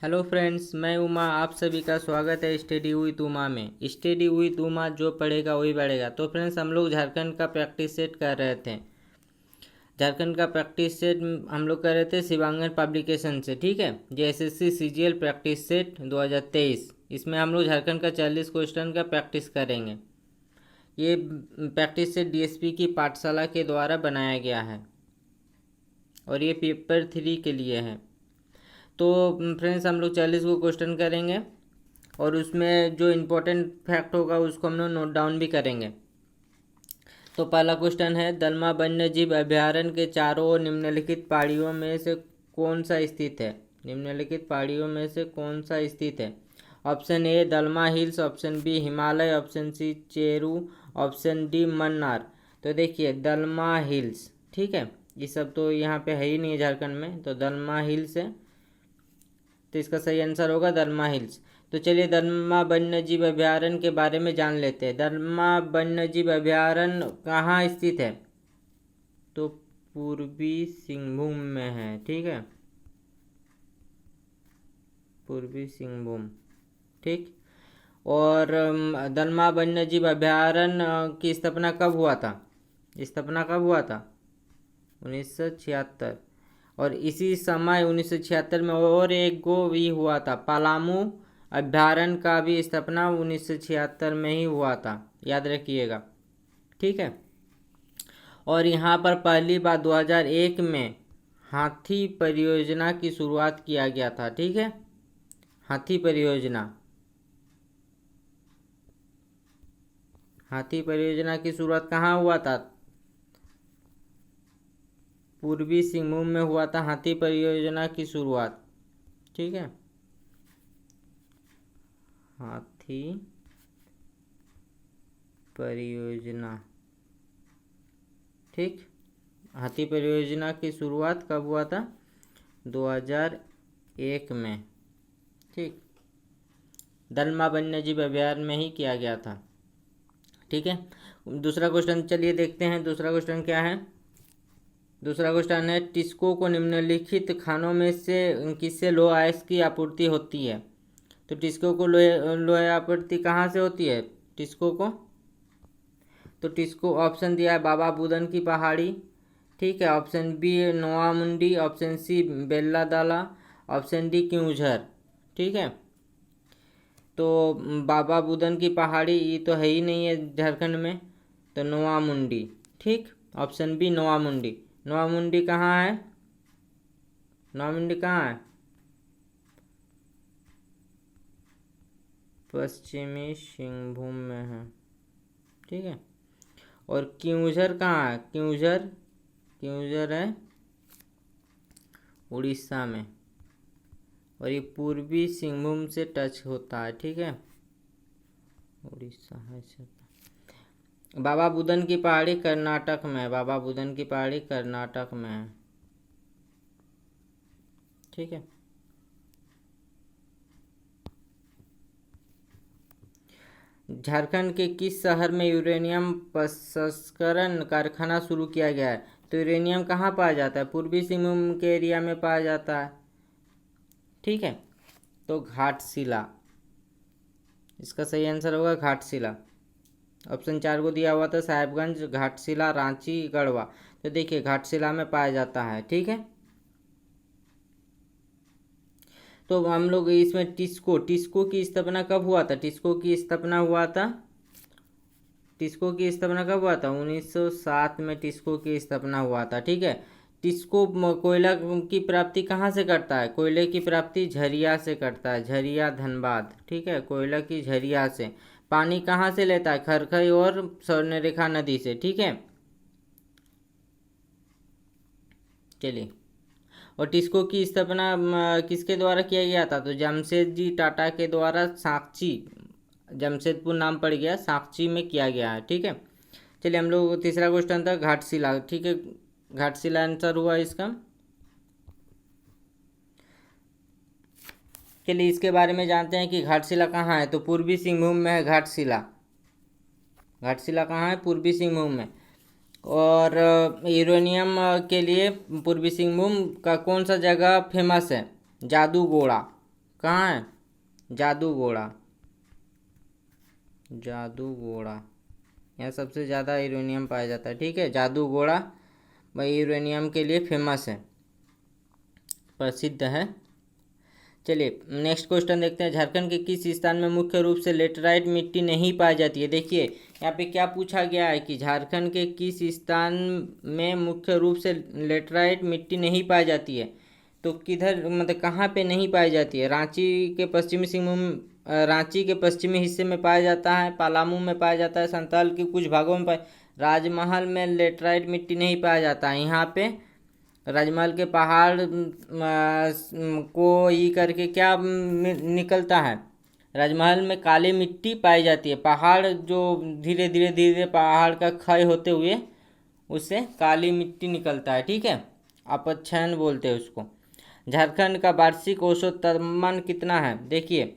Hello friends, मैं उमा। आप सभी का स्वागत है स्टडी विद उमा में। स्टडी विद उमा, जो पढ़ेगा वही बढ़ेगा। तो फ्रेंड्स, हम लोग झारखंड का प्रैक्टिस सेट कर रहे थे। झारखंड का प्रैक्टिस सेट हम लोग कर रहे थे शिवांगन पब्लिकेशन से। ठीक है, JSSC CGL प्रैक्टिस सेट 2023। इसमें हम लोग झारखंड का 40 क्वेश्चन का प्रैक्टिस करेंगे। ये प्रैक्टिस सेट DSP की पाठशाला के द्वारा बनाया गया है और ये पेपर 3 के लिए है। तो फ्रेंड्स, हम लोग 40 को क्वेश्चन करेंगे और उसमें जो इम्पोर्टेंट फैक्ट होगा उसको हम लोग नोट डाउन भी करेंगे। तो पहला क्वेश्चन है, दलमा वन्यजीव अभयारण्य के चारों ओर निम्नलिखित पहाड़ियों में से कौन सा स्थित है? निम्नलिखित पहाड़ियों में से कौन सा स्थित है? Option A Dalma hills, option B Himalaya, option C Cheru, option D Mannar. तो देखिए, दलमा हिल्स, ठीक है, ये सब तो यहाँ पे है ही नहीं झारखंड में, तो दलमा हिल्स है, तो इसका सही आंसर होगा दलमा हिल्स। तो चलिए दलमा वन्यजीव अभयारण्य के बारे में जान लेते हैं। दलमा वन्यजीव अभयारण्य कहाँ स्थित है? तो पूर्वी सिंहभूम में है। ठीक है, पूर्वी सिंहभूम। ठीक। और दलमा वन्यजीव अभयारण्य की स्थापना कब हुआ था? स्थापना कब हुआ था? 1976। और इसी समय 1976 में और एक गो भी हुआ था, पलामू अभयारण्य का भी स्थापना 1976 में ही हुआ था, याद रखिएगा। ठीक है। और यहाँ पर पहली बार 2001 में हाथी परियोजना की शुरुआत किया गया था। ठीक है, हाथी परियोजना, हाथी परियोजना की शुरुआत कहाँ हुआ था? पूर्वी सिंहभूम में हुआ था हाथी परियोजना की शुरुआत। ठीक है, हाथी परियोजना। ठीक, हाथी परियोजना की शुरुआत कब हुआ था? 2001 में। ठीक, दलमा वन्यजीव अभयारण्य में ही किया गया था। ठीक है, दूसरा क्वेश्चन चलिए देखते हैं। दूसरा क्वेश्चन क्या है? दूसरा क्वेश्चन है, टिस्को को निम्नलिखित खानों में से किससे लौह अयस्क की आपूर्ति होती है? तो टिस्को को लोहे आपूर्ति कहाँ से होती है? टिस्को को, तो टिस्को ऑप्शन दिया है बाबा बुदन की पहाड़ी। ठीक है, option B Noamundi, option C Bella Dala, option D क्यूझर। ठीक है, तो बाबा बुदन की पहाड़ी ये तो है ही नहीं है झारखंड में, तो नोआमुंडी। ठीक, ऑप्शन बी नोआमुंडी। नोआमुंडी कहाँ है? नोआमुंडी कहाँ है? पश्चिमी सिंहभूम में है। ठीक है, और क्यूझर कहाँ है? क्यूझर, क्यूझर है उड़ीसा में, और ये पूर्वी सिंहभूम से टच होता है। ठीक है, उड़ीसा है। बाबा बुदन की पहाड़ी कर्नाटक में है। बाबा बुदन की पहाड़ी कर्नाटक में है। ठीक है, झारखंड के किस शहर में यूरेनियम प्रसंस्करण कारखाना शुरू किया गया है? तो यूरेनियम कहाँ पाया जाता है? पूर्वी सिंहभूम के एरिया में पाया जाता है। ठीक है, तो घाटशिला, इसका सही आंसर होगा घाटशिला। ऑप्शन 4 को दिया हुआ था साहेबगंज, घाटशिला, रांची, गढ़वा। तो देखिए घाटशिला में पाया जाता है। ठीक है, तो हम लोग इसमें टिस्को की स्थापना कब हुआ था? टिस्को की स्थापना हुआ था, टिस्को की स्थापना कब हुआ था? 1907 में टिस्को की स्थापना हुआ था। ठीक है, टिस्को कोयला की प्राप्ति कहाँ से करता है? कोयले की प्राप्ति झरिया से करता है, झरिया धनबाद। ठीक है, कोयला की झरिया से। पानी कहाँ से लेता है? खरखई और स्वर्णरेखा नदी से। ठीक है, चलिए, और टिस्को की स्थापना किसके द्वारा किया गया था? तो जमशेदजी टाटा के द्वारा साक्षी, जमशेदपुर नाम पड़ गया, साक्षी में किया गया है। ठीक है, चलिए हम लोग तीसरा क्वेश्चन था घाटशिला। ठीक है, घाटशिला आंसर हुआ इसका। चलिए इसके बारे में जानते हैं कि घाटशिला कहाँ है। तो पूर्वी सिंहभूम में है घाटशिला। घाटशिला कहाँ है? पूर्वी सिंहभूम में। और यूरेनियम के लिए पूर्वी सिंहभूम का कौन सा जगह फेमस है? जादूगोड़ा। कहाँ है? जादूगोड़ा, जादूगोड़ा, यहाँ सबसे ज़्यादा यूरेनियम पाया जाता है। ठीक है, जादूगोड़ा भाई यूरेनियम के लिए फेमस है, प्रसिद्ध है। चलिए नेक्स्ट क्वेश्चन देखते हैं। झारखंड के किस स्थान में मुख्य रूप से लेटराइट मिट्टी नहीं पाई जाती है? देखिए यहाँ पे क्या पूछा गया है कि झारखंड के किस स्थान में मुख्य रूप से लेटराइट मिट्टी नहीं पाई जाती है, तो किधर मतलब कहाँ पे नहीं पाई जाती है? रांची के पश्चिमी हिस्से में पाया जाता है, पलामू में पाया जाता है, संथाल के कुछ भागों में राजमहल में लेटराइट मिट्टी नहीं पाया जाता है। यहाँ पे राजमहल के पहाड़ को ई करके क्या निकलता है? राजमहल में काली मिट्टी पाई जाती है। पहाड़ जो धीरे धीरे धीरे पहाड़ का क्षय होते हुए उससे काली मिट्टी निकलता है। ठीक है, अपक्षयन बोलते हैं उसको। झारखंड का वार्षिक औसत तापमान कितना है? देखिए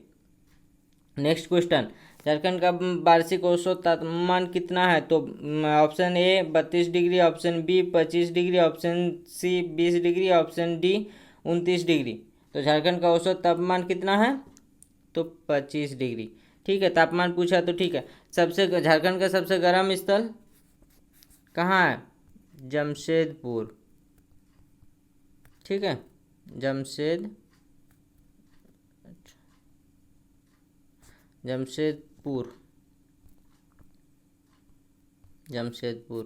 नेक्स्ट क्वेश्चन, झारखंड का वार्षिक औसत तापमान कितना है? तो option A 32 degree, option B 25 degree, option C 20 degree, option D 29 degree. तो झारखंड का औसत तापमान कितना है? तो 25 डिग्री। ठीक है, तापमान पूछा तो ठीक है। झारखंड का सबसे गर्म स्थल कहाँ है? जमशेदपुर। ठीक है, जमशेदपुर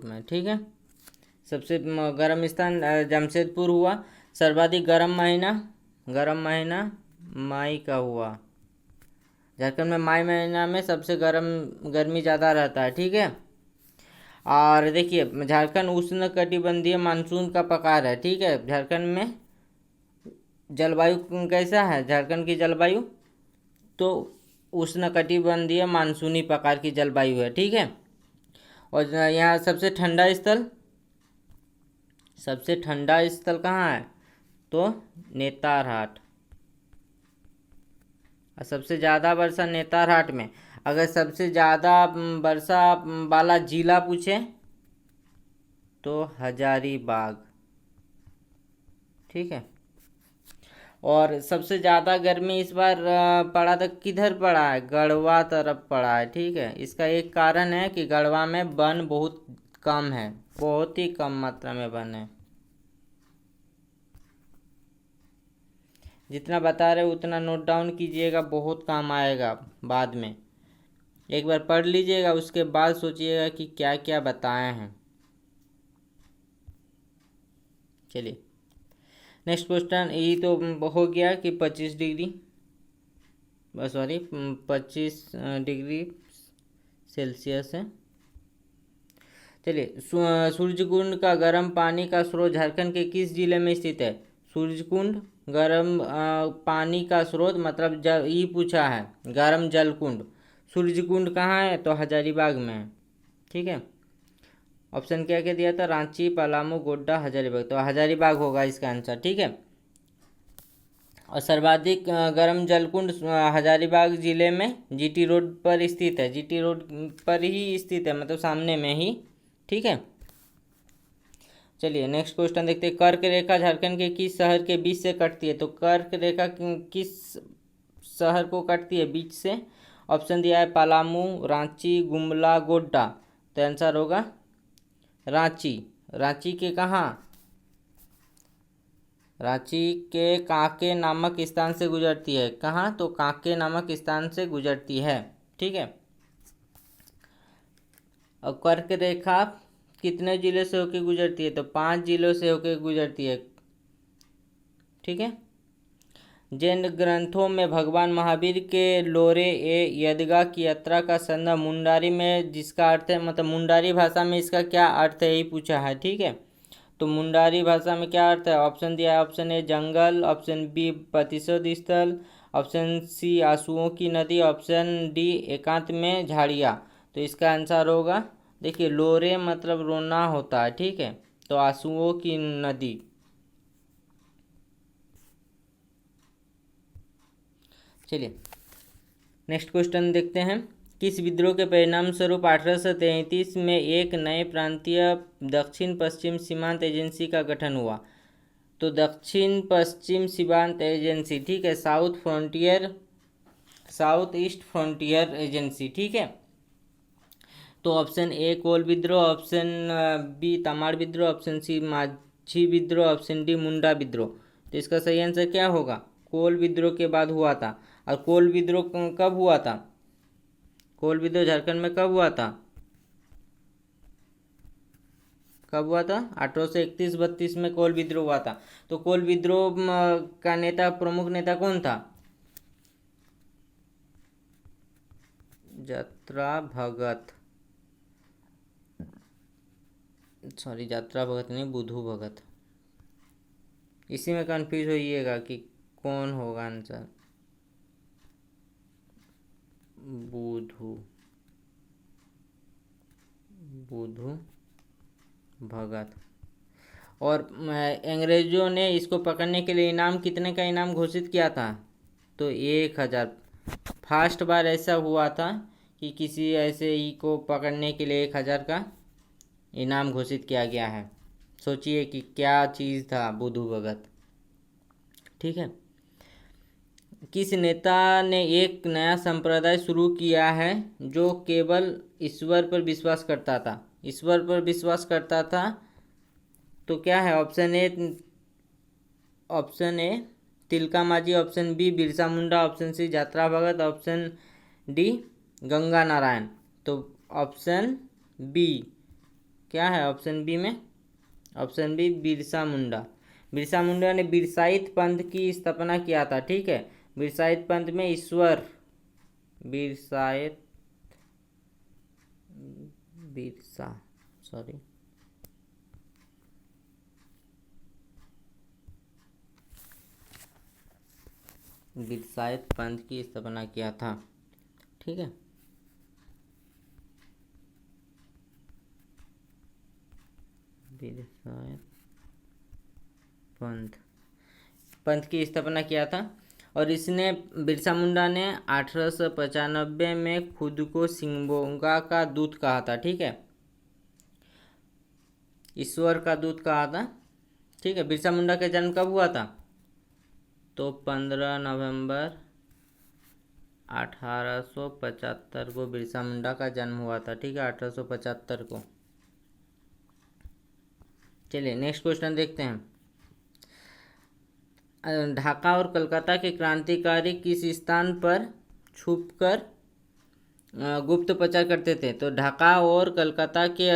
में। ठीक है, सबसे गर्म स्थान जमशेदपुर हुआ। सर्वाधिक गर्म महीना मई का हुआ। झारखंड में मई महीना में सबसे गर्मी ज़्यादा रहता है। ठीक है, और देखिए झारखंड उष्ण कटिबंधीय मानसून का प्रकार है। ठीक है, झारखंड में जलवायु कैसा है? झारखंड की जलवायु तो उष्ण कटिबंधीय मानसूनी प्रकार की जलवायु है। ठीक है, और यहाँ सबसे ठंडा स्थल कहाँ है? तो नेतारहाट। और सबसे ज़्यादा वर्षा नेतारहाट में। अगर सबसे ज़्यादा वर्षा वाला जिला पूछे तो हजारीबाग। ठीक है, और सबसे ज़्यादा गर्मी इस बार पड़ा तो किधर पड़ा है? गढ़वा तरफ पड़ा है। ठीक है, इसका एक कारण है कि गढ़वा में वन बहुत कम है, बहुत ही कम मात्रा में वन है। जितना बता रहे उतना नोट डाउन कीजिएगा, बहुत काम आएगा बाद में। एक बार पढ़ लीजिएगा, उसके बाद सोचिएगा कि क्या क्या बताए हैं। चलिए नेक्स्ट क्वेश्चन, ये तो हो गया कि 25 डिग्री सेल्सियस है। चलिए सूर्यकुंड का गर्म पानी का स्रोत झारखंड के किस जिले में स्थित है? सूर्यकुंड गर्म पानी का स्रोत मतलब ये पूछा है गर्म जल कुंड। सूर्यकुंड कहाँ है? तो हजारीबाग में है। ठीक है, ऑप्शन क्या क्या दिया था? रांची, पलामू, गोड्डा, हजारीबाग। तो हजारीबाग होगा इसका आंसर। ठीक है, और सर्वाधिक गर्म जलकुंड हजारीबाग जिले में जीटी रोड पर स्थित है। जीटी रोड पर ही स्थित है, मतलब सामने में ही। ठीक है, चलिए नेक्स्ट क्वेश्चन देखते हैं। कर्क रेखा झारखंड के किस शहर के बीच से कटती है? तो कर्क रेखा किस शहर को कटती है बीच से? ऑप्शन दिया है पलामू, रांची, गुमला, गोड्डा। तो आंसर होगा रांची। रांची के कहाँ? रांची के कांके नामक स्थान से गुजरती है। कहाँ? तो कांके नामक स्थान से गुजरती है। ठीक है, और कर्क रेखा कितने जिले से होकर गुजरती है? तो 5 जिलों से होकर गुजरती है। ठीक है, जैन ग्रंथों में भगवान महावीर के लोरे ए यदगा की यात्रा का संदर्भ मुंडारी में, जिसका अर्थ है मतलब मुंडारी भाषा में इसका क्या अर्थ है, यही पूछा है। ठीक है, तो मुंडारी भाषा में क्या अर्थ है? ऑप्शन दिया है, ऑप्शन ए जंगल, ऑप्शन बी प्रतिशोध स्थल, ऑप्शन सी आंसुओं की नदी, ऑप्शन डी एकांत में झाड़ियाँ। तो इसका आंसर होगा देखिए लोरे मतलब रोना होता है। ठीक है, तो आंसुओं की नदी। चलिए नेक्स्ट क्वेश्चन देखते हैं। किस विद्रोह के परिणाम स्वरूप 1833 में एक नए प्रांतीय दक्षिण पश्चिम सीमांत एजेंसी का गठन हुआ? तो दक्षिण पश्चिम सीमांत एजेंसी, ठीक है, साउथ ईस्ट फ्रंटियर एजेंसी, ठीक है। तो ऑप्शन ए कोल विद्रोह, ऑप्शन बी तमाड़ विद्रोह, ऑप्शन सी माझी विद्रोह, ऑप्शन डी मुंडा विद्रोह। तो इसका सही आंसर क्या होगा? कोल विद्रोह के बाद हुआ था। और कोल विद्रोह कब हुआ था? कोल विद्रोह झारखंड में कब हुआ था? कब हुआ था? 1831-32 में कोल विद्रोह हुआ था। तो कोल विद्रोह का नेता, प्रमुख नेता कौन था? यात्रा भगत, सॉरी यात्रा भगत नहीं, बुधू भगत। इसी में कंफ्यूज होइएगा कि कौन होगा आंसर। बुधू भगत। और अंग्रेजों ने इसको पकड़ने के लिए इनाम, कितने का इनाम घोषित किया था? तो 1000। फर्स्ट बार ऐसा हुआ था कि किसी ऐसे ही को पकड़ने के लिए 1000 का इनाम घोषित किया गया है। सोचिए कि क्या चीज़ था बुधू भगत, ठीक है। किस नेता ने एक नया संप्रदाय शुरू किया है जो केवल ईश्वर पर विश्वास करता था? ईश्वर पर विश्वास करता था, तो क्या है? Option A Tilka Manjhi, option B Birsa Munda, option C Jatra Bhagat, option D Ganga Narayan. तो ऑप्शन बी क्या है? ऑप्शन बी में ऑप्शन बी बिरसा मुंडा। बिरसा मुंडा ने बिरसाइत पंथ की स्थापना किया था, ठीक है। बिरसाइत पंथ में ईश्वर, बिरसाइत पंथ की स्थापना किया था, ठीक है। बिरसाइत पंथ की स्थापना किया था। और इसने, बिरसा मुंडा ने 1895 में खुद को सिंगबोंगा का दूत कहा था, ठीक है, ईश्वर का दूत कहा था, ठीक है। बिरसा मुंडा का जन्म कब हुआ था? तो 15 नवंबर 1875 को बिरसा मुंडा का जन्म हुआ था, ठीक है, 1875 को। चलिए नेक्स्ट क्वेश्चन देखते हैं। ढाका और कलकत्ता के क्रांतिकारी किस स्थान पर छुपकर गुप्त प्रचार करते थे? तो ढाका और कलकत्ता के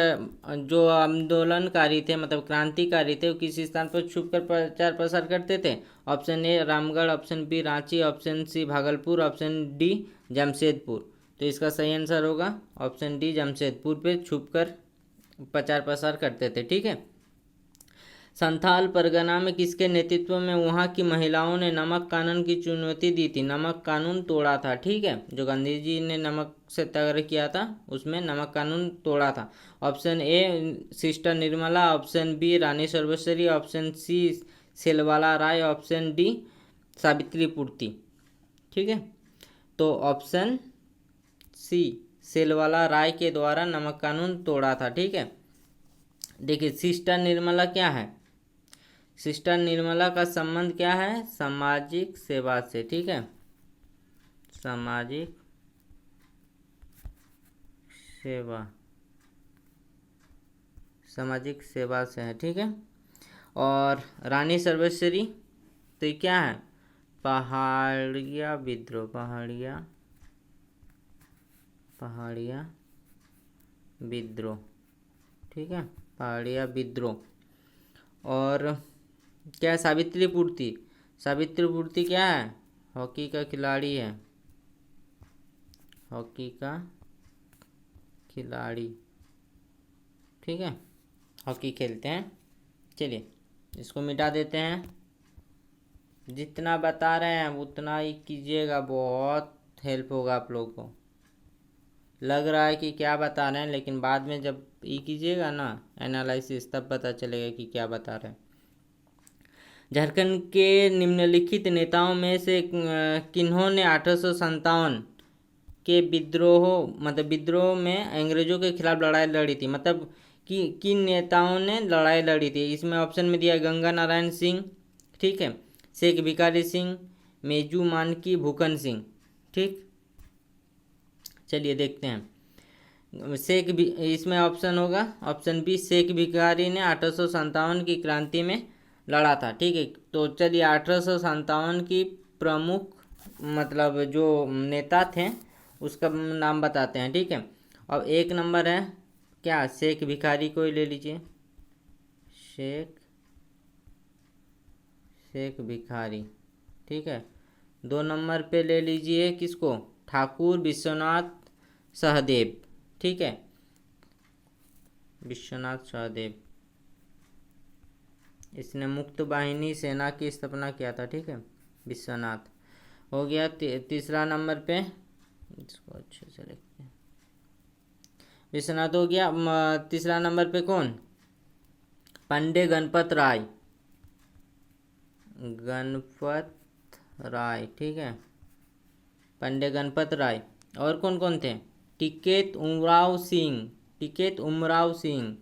जो आंदोलनकारी थे, मतलब क्रांतिकारी थे, वो किस स्थान पर छुपकर प्रचार प्रसार करते थे? Option A Ramgarh, option B Ranchi, option C Bhagalpur, option D Jamshedpur. तो इसका सही आंसर होगा ऑप्शन डी, जमशेदपुर पे छुपकर प्रचार प्रसार करते थे, ठीक है। संथाल परगना में किसके नेतृत्व में वहाँ की महिलाओं ने नमक कानून की चुनौती दी थी? नमक कानून तोड़ा था, ठीक है, जो गांधी जी ने नमक से सत्याग्रह किया था उसमें नमक कानून तोड़ा था। Option A sister Nirmala, option B Rani Sarveshwari, option C Selwala Rai, option D Savitri Purti, ठीक है। तो ऑप्शन सी सेलवाला राय के द्वारा नमक कानून तोड़ा था, ठीक है। देखिए सिस्टर निर्मला क्या है? सिस्टर निर्मला का संबंध क्या है? सामाजिक सेवा से, ठीक है, सामाजिक सेवा से है, ठीक है। और रानी सर्वेश्वरी तो ये क्या है? पहाड़िया विद्रोह, पहाड़िया विद्रोह, ठीक है, पहाड़िया विद्रोह। और क्या है? सावित्री पूर्ति क्या है? हॉकी का खिलाड़ी है, हॉकी का खिलाड़ी, ठीक है, हॉकी खेलते हैं। चलिए इसको मिटा देते हैं। जितना बता रहे हैं उतना ही कीजिएगा, बहुत हेल्प होगा आप लोगों को। लग रहा है कि क्या बता रहे हैं, लेकिन बाद में जब ये कीजिएगा ना एनालिसिस, तब पता चलेगा कि क्या बता रहे हैं। झारखंड के निम्नलिखित नेताओं में से किन्होंने 1857 के विद्रोह में अंग्रेजों के खिलाफ लड़ाई लड़ी थी? मतलब कि किन नेताओं ने लड़ाई लड़ी थी? इसमें ऑप्शन में दिया गंगा नारायण सिंह, ठीक है। शेख भिखारी सिंह, मेजू मानकी, भूकन सिंह। ठीक, चलिए देखते हैं। शेख भी, इसमें ऑप्शन होगा ऑप्शन बी, शेख भिखारी ने 1857 की क्रांति में लड़ा था। ठीक है, तो चलिए 1857 की प्रमुख मतलब जो नेता थे उसका नाम बताते हैं। ठीक है, अब एक नंबर है क्या, शेख भिखारी को ही ले लीजिए, शेख भिखारी। ठीक है, 2 नंबर पे ले लीजिए किसको, ठाकुर विश्वनाथ सहदेव। ठीक है, विश्वनाथ सहदेव, इसने मुक्त वाहिनी सेना की स्थापना किया था। ठीक है, विश्वनाथ हो गया। तीसरा नंबर पे, इसको अच्छे से लिखते हैं, विश्वनाथ हो गया। तीसरा नंबर पे कौन, पंडित गणपत राय, ठीक है, पंडित गणपत राय। और कौन कौन थे, टिकैत उमराव सिंह, टिकैत उमराव सिंह,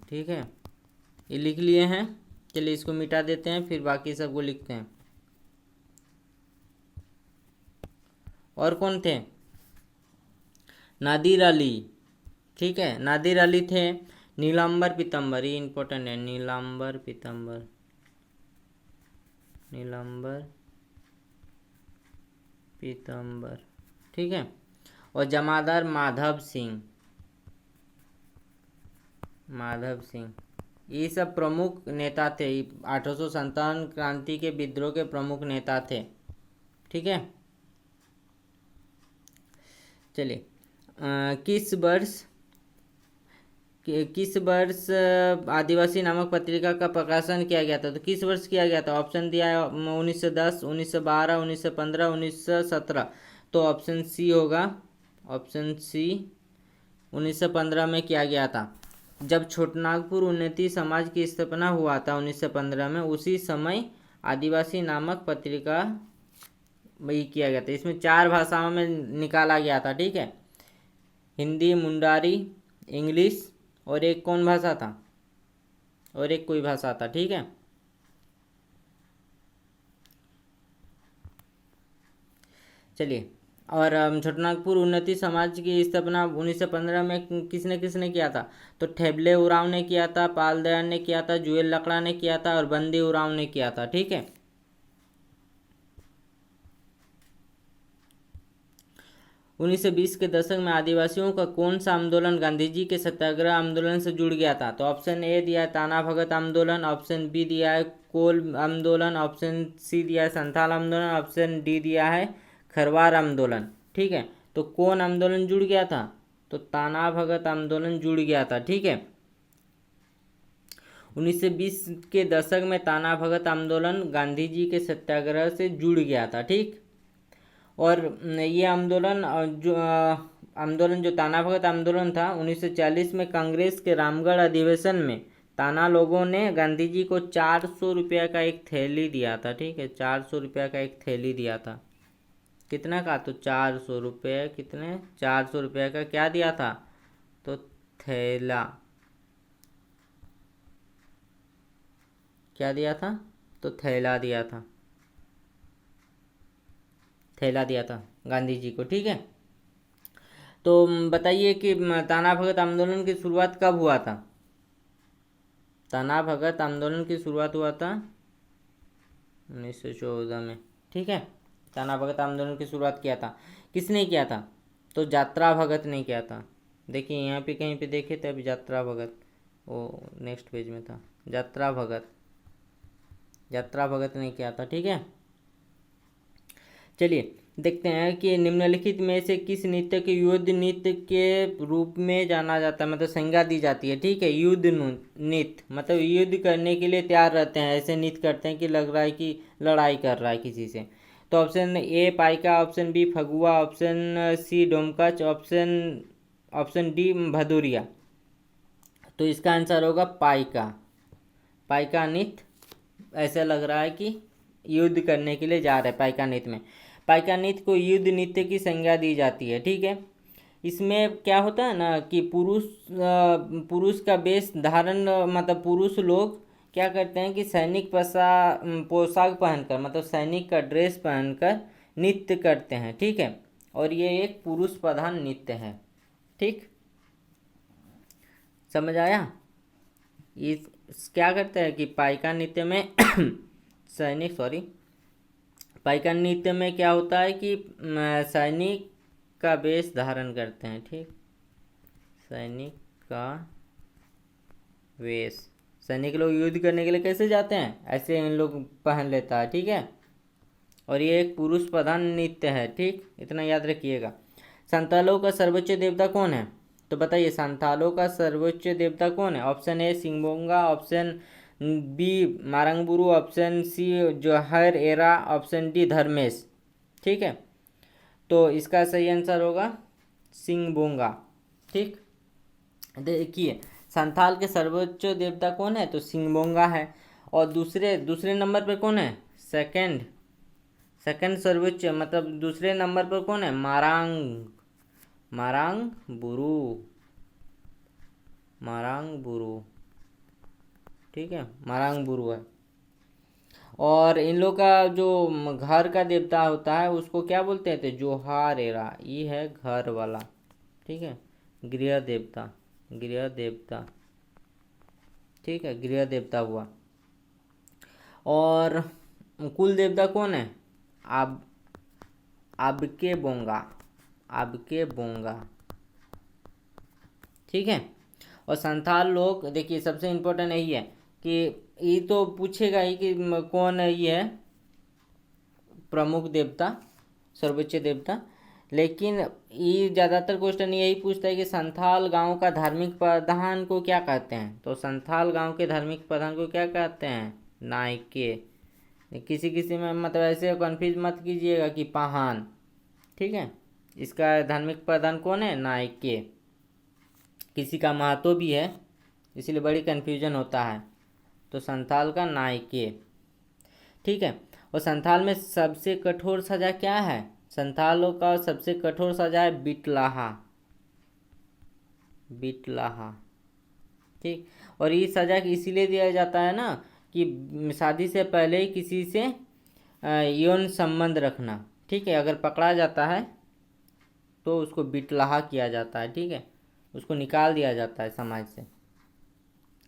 ठीक है, ये लिख लिए हैं। चलिए इसको मिटा देते हैं, फिर बाकी सबको लिखते हैं। और कौन थे, नादिर अली। ठीक है, नादिर अली थे। नीलांबर पीतम्बर, ये इंपॉर्टेंट है, नीलांबर पीतम्बर। ठीक है, और जमादार माधव सिंह, ये सब प्रमुख नेता थे। 1857 क्रांति के विद्रोह के प्रमुख नेता थे। ठीक है, चलिए किस वर्ष आदिवासी नामक पत्रिका का प्रकाशन किया गया था, तो किस वर्ष किया गया था। ऑप्शन दिया है 1910, 1912, 1915, 1917। तो ऑप्शन सी होगा, ऑप्शन सी 1915 में किया गया था। जब छोटनागपुर उन्नति समाज की स्थापना हुआ था 1915 में, उसी समय आदिवासी नामक पत्रिका वही किया गया था। इसमें 4 भाषाओं में निकाला गया था। ठीक है, हिंदी, मुंडारी, इंग्लिश, और एक कौन भाषा था, और एक कोई भाषा था। ठीक है, चलिए। और छोटनागपुर उन्नति समाज की स्थापना 1915 में किसने किया था, तो ठेबले उरांव ने किया था, पाल दयाल ने किया था, जुएल लकड़ा ने किया था, और बंदी उरांव ने किया था। ठीक है, 1920 के दशक में आदिवासियों का कौन सा आंदोलन गांधी जी के सत्याग्रह आंदोलन से जुड़ गया था, तो ऑप्शन ए दिया है ताना भगत आंदोलन, ऑप्शन बी दिया है कोल आंदोलन, ऑप्शन सी दिया है संथाल आंदोलन, ऑप्शन डी दिया है खरवार आंदोलन। ठीक है, तो कौन आंदोलन जुड़ गया था, तो ताना भगत आंदोलन जुड़ गया था। ठीक है, 1920 के दशक में ताना भगत आंदोलन गांधी जी के सत्याग्रह से जुड़ गया था। ठीक, और ये आंदोलन जो ताना भगत आंदोलन था 1940 में कांग्रेस के रामगढ़ अधिवेशन में ताना लोगों ने गांधी जी को 400 रुपया का एक थैली दिया था। ठीक है, 400 रुपया का एक थैली दिया था। कितना का, तो 400 रुपये, कितने, 400 रुपये का क्या दिया था, तो थैला, क्या दिया था, तो थैला दिया था, गांधी जी को। ठीक है, तो बताइए कि ताना भगत आंदोलन की शुरुआत कब हुआ था, ताना भगत आंदोलन की शुरुआत हुआ था 1914 में। ठीक है, ताना भगत आंदोलन की शुरुआत किया था, किसने किया था, तो यात्रा भगत ने किया था। देखिए यहाँ पे कहीं पे देखे थे अभी, यात्रा भगत, वो नेक्स्ट पेज में था, यात्रा भगत ने किया था। ठीक है, चलिए देखते हैं कि निम्नलिखित में से किस नृत्य के युद्ध नृत्य के रूप में जाना जाता है, मतलब संज्ञा दी जाती है। ठीक है, युद्ध नृत्य मतलब युद्ध करने के लिए तैयार रहते हैं, ऐसे नृत्य करते हैं कि लग रहा है कि लड़ाई कर रहा है किसी से। तो option A Paika, option B Phagua, option C Domkach, option D Bhadauria. तो इसका आंसर होगा पाइका नृत्य। ऐसा लग रहा है कि युद्ध करने के लिए जा रहे हैं पाइका नृत्य में। पाइका नृत्य को युद्ध नृत्य की संज्ञा दी जाती है। ठीक है, इसमें क्या होता है ना कि पुरुष का वेश धारण, मतलब पुरुष लोग क्या करते हैं कि सैनिक पोशाक पहनकर, मतलब सैनिक का ड्रेस पहनकर नृत्य करते हैं, ठीक है। और ये एक पुरुष प्रधान नृत्य है, ठीक, समझ आया। क्या करते हैं कि पाइका नृत्य में पाइका नृत्य में क्या होता है कि सैनिक का वेश धारण करते हैं, ठीक, सैनिक का वेश। सैनिक लोग युद्ध करने के लिए कैसे जाते हैं, ऐसे इन लोग पहन लेता है, ठीक है। और ये एक पुरुष प्रधान नृत्य है, ठीक, इतना याद रखिएगा। संतालों का सर्वोच्च देवता कौन है, तो बताइए संतालों का सर्वोच्च देवता कौन है। Option A Singbonga, option B Marangburu, option C Johar Era, option D Dharmesh, ठीक है। तो इसका सही आंसर होगा सिंगबोंगा, ठीक। देखिए संथाल के सर्वोच्च देवता कौन है, तो सिंगबोंगा है। और दूसरे नंबर पर कौन है, सेकंड सर्वोच्च, मतलब दूसरे नंबर पर कौन है, मारांग बुरु, ठीक है, मारांग बुरु है। और इन लोग का जो घर का देवता होता है उसको क्या बोलते हैं, तो जोहार एरा, ये है घर वाला, ठीक है, गृह देवता, ठीक है, गृह देवता हुआ। और कुल देवता कौन है, आबके बोंगा, ठीक है। और संथाल लोग, देखिए सबसे इम्पोर्टेंट यही है कि ये तो पूछेगा ही कि कौन है ये है प्रमुख देवता, सर्वोच्च देवता, लेकिन ये ज़्यादातर क्वेश्चन यही पूछता है कि संथाल गांव का धार्मिक प्रधान को क्या कहते हैं। तो संथाल गांव के धार्मिक प्रधान को क्या कहते हैं, नायके। किसी में मतलब ऐसे कंफ्यूज मत कीजिएगा कि पाहान, ठीक है। इसका धार्मिक प्रधान कौन है, नायके। किसी का महतो भी है, इसीलिए बड़ी कन्फ्यूजन होता है। तो संथाल का नायके, ठीक है। और संथाल में सबसे कठोर सजा क्या है, संथालों का सबसे कठोर सजा है बिटलाहा, ठीक। और ये सजा इसीलिए दिया जाता है ना कि शादी से पहले ही किसी से यौन संबंध रखना, ठीक है, अगर पकड़ा जाता है तो उसको बिटलाहा किया जाता है, ठीक है, उसको निकाल दिया जाता है समाज से।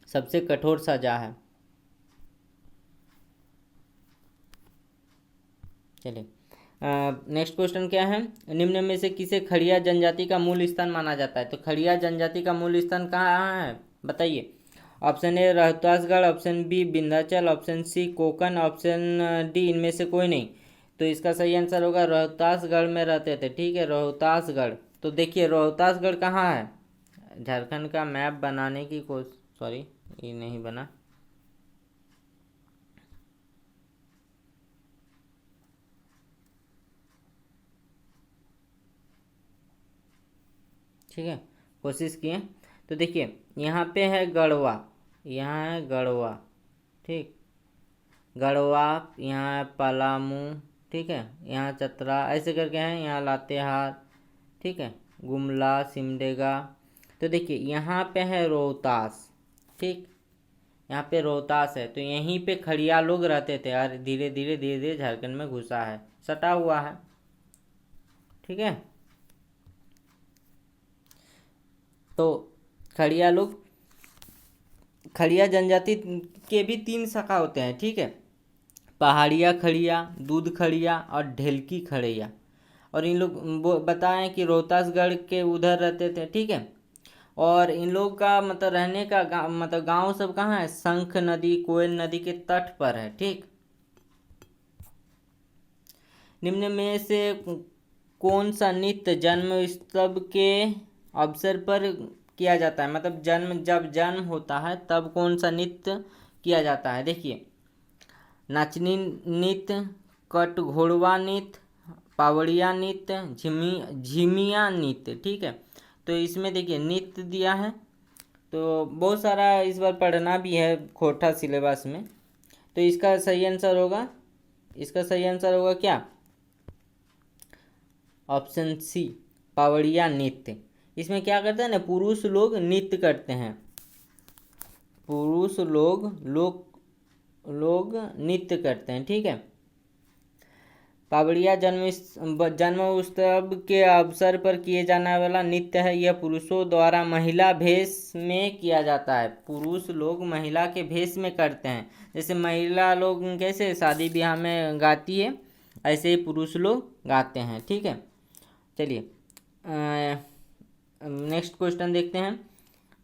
सबसे कठोर सजा है। चलिए नेक्स्ट क्वेश्चन क्या है, निम्न में से किसे खड़िया जनजाति का मूल स्थान माना जाता है। तो खड़िया जनजाति का मूल स्थान कहाँ है, बताइए। Option A Rohtasgarh, option B Vindhyachal, option C Konkan, option D इनमें से कोई नहीं। तो इसका सही आंसर होगा रोहतासगढ़ में रहते थे, ठीक है, रोहतासगढ़। तो देखिए रोहतासगढ़ कहाँ है, झारखंड का मैप बनाने की कोशिश, सॉरी ये नहीं बना, ठीक है, कोशिश किए। तो देखिए यहाँ पे है गढ़वा, यहाँ है गढ़वा, ठीक, गढ़वा, यहाँ है पलामू, ठीक है, यहाँ चतरा, ऐसे करके हैं, यहाँ लातेहार, ठीक है, गुमला, सिमडेगा। तो देखिए यहाँ पे है रोहतास, ठीक, यहाँ पे रोहतास है। तो यहीं पे खड़िया लोग रहते थे और धीरे धीरे झारखंड में घुसा है, सटा हुआ है, ठीक है। तो खड़िया जनजाति के भी 3 शाखा होते हैं, ठीक है, पहाड़िया खड़िया, दूध खड़िया और ढेलकी खड़िया। और इन लोग बताएं कि रोहतासगढ़ के उधर रहते थे, ठीक है। और इन लोग का मतलब रहने का मतलब गांव सब कहाँ है, शंख नदी, कोयल नदी के तट पर है, ठीक। निम्न में से कौन सा नृत्य जन्मोत्सव के अवसर पर किया जाता है, मतलब जब जन्म होता है तब कौन सा नृत्य किया जाता है। देखिए नाचनी नृत्य, कट घोड़वा नृत्य, पावड़िया नृत्य, झिमिया नृत्य, ठीक है। तो इसमें देखिए नृत्य दिया है, तो बहुत सारा इस बार पढ़ना भी है खोटा सिलेबस में। तो इसका सही आंसर होगा क्या, ऑप्शन सी पावड़िया नृत्य। इसमें क्या करते हैं ना, पुरुष लोग नृत्य करते हैं, पुरुष लोग नृत्य करते हैं, ठीक है। पावड़िया जन्म उत्सव के अवसर पर किए जाने वाला नृत्य है। यह पुरुषों द्वारा महिला भेष में किया जाता है। पुरुष लोग महिला के भेष में करते हैं। जैसे महिला लोग कैसे शादी ब्याह में गाती है, ऐसे ही पुरुष लोग गाते हैं, ठीक है। चलिए नेक्स्ट क्वेश्चन देखते हैं।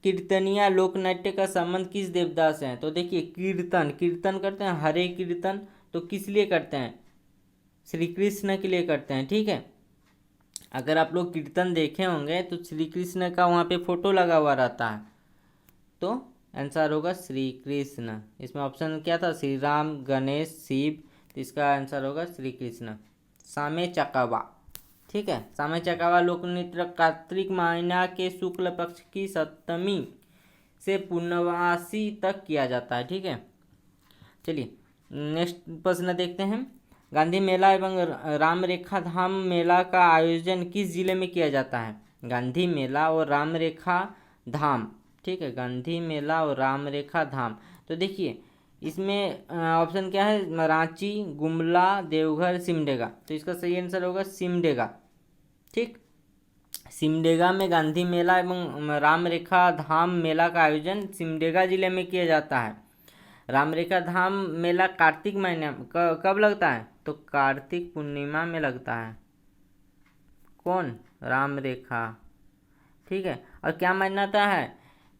कीर्तनिया लोकनाट्य का संबंध किस देवता से है? तो देखिए कीर्तन करते हैं, हरे कीर्तन, तो किस लिए करते हैं? श्री कृष्ण के लिए करते हैं, ठीक है। अगर आप लोग कीर्तन देखे होंगे तो श्री कृष्ण का वहाँ पे फोटो लगा हुआ रहता है, तो आंसर होगा श्री कृष्ण। इसमें ऑप्शन क्या था? श्री राम, गणेश, शिव, तो इसका आंसर होगा श्री कृष्ण। सामे चकावा, ठीक है। सामे चकावा लोक नृत्य कार्तिक महीना के शुक्ल पक्ष की सप्तमी से पूर्णवासी तक किया जाता है, ठीक है। चलिए नेक्स्ट प्रश्न देखते हैं। गांधी मेला एवं राम रेखा धाम मेला का आयोजन किस जिले में किया जाता है? गांधी मेला और राम रेखा धाम, ठीक है, गांधी मेला और राम रेखा धाम। तो देखिए इसमें ऑप्शन क्या है? रांची, गुमला, देवघर, सिमडेगा, तो इसका सही आंसर होगा सिमडेगा, ठीक। सिमडेगा में गांधी मेला एवं राम रेखा धाम मेला का आयोजन सिमडेगा जिले में किया जाता है। राम रेखा धाम मेला कार्तिक महीने कब लगता है? तो कार्तिक पूर्णिमा में लगता है। कौन? राम रेखा, ठीक है। और क्या मान्यता है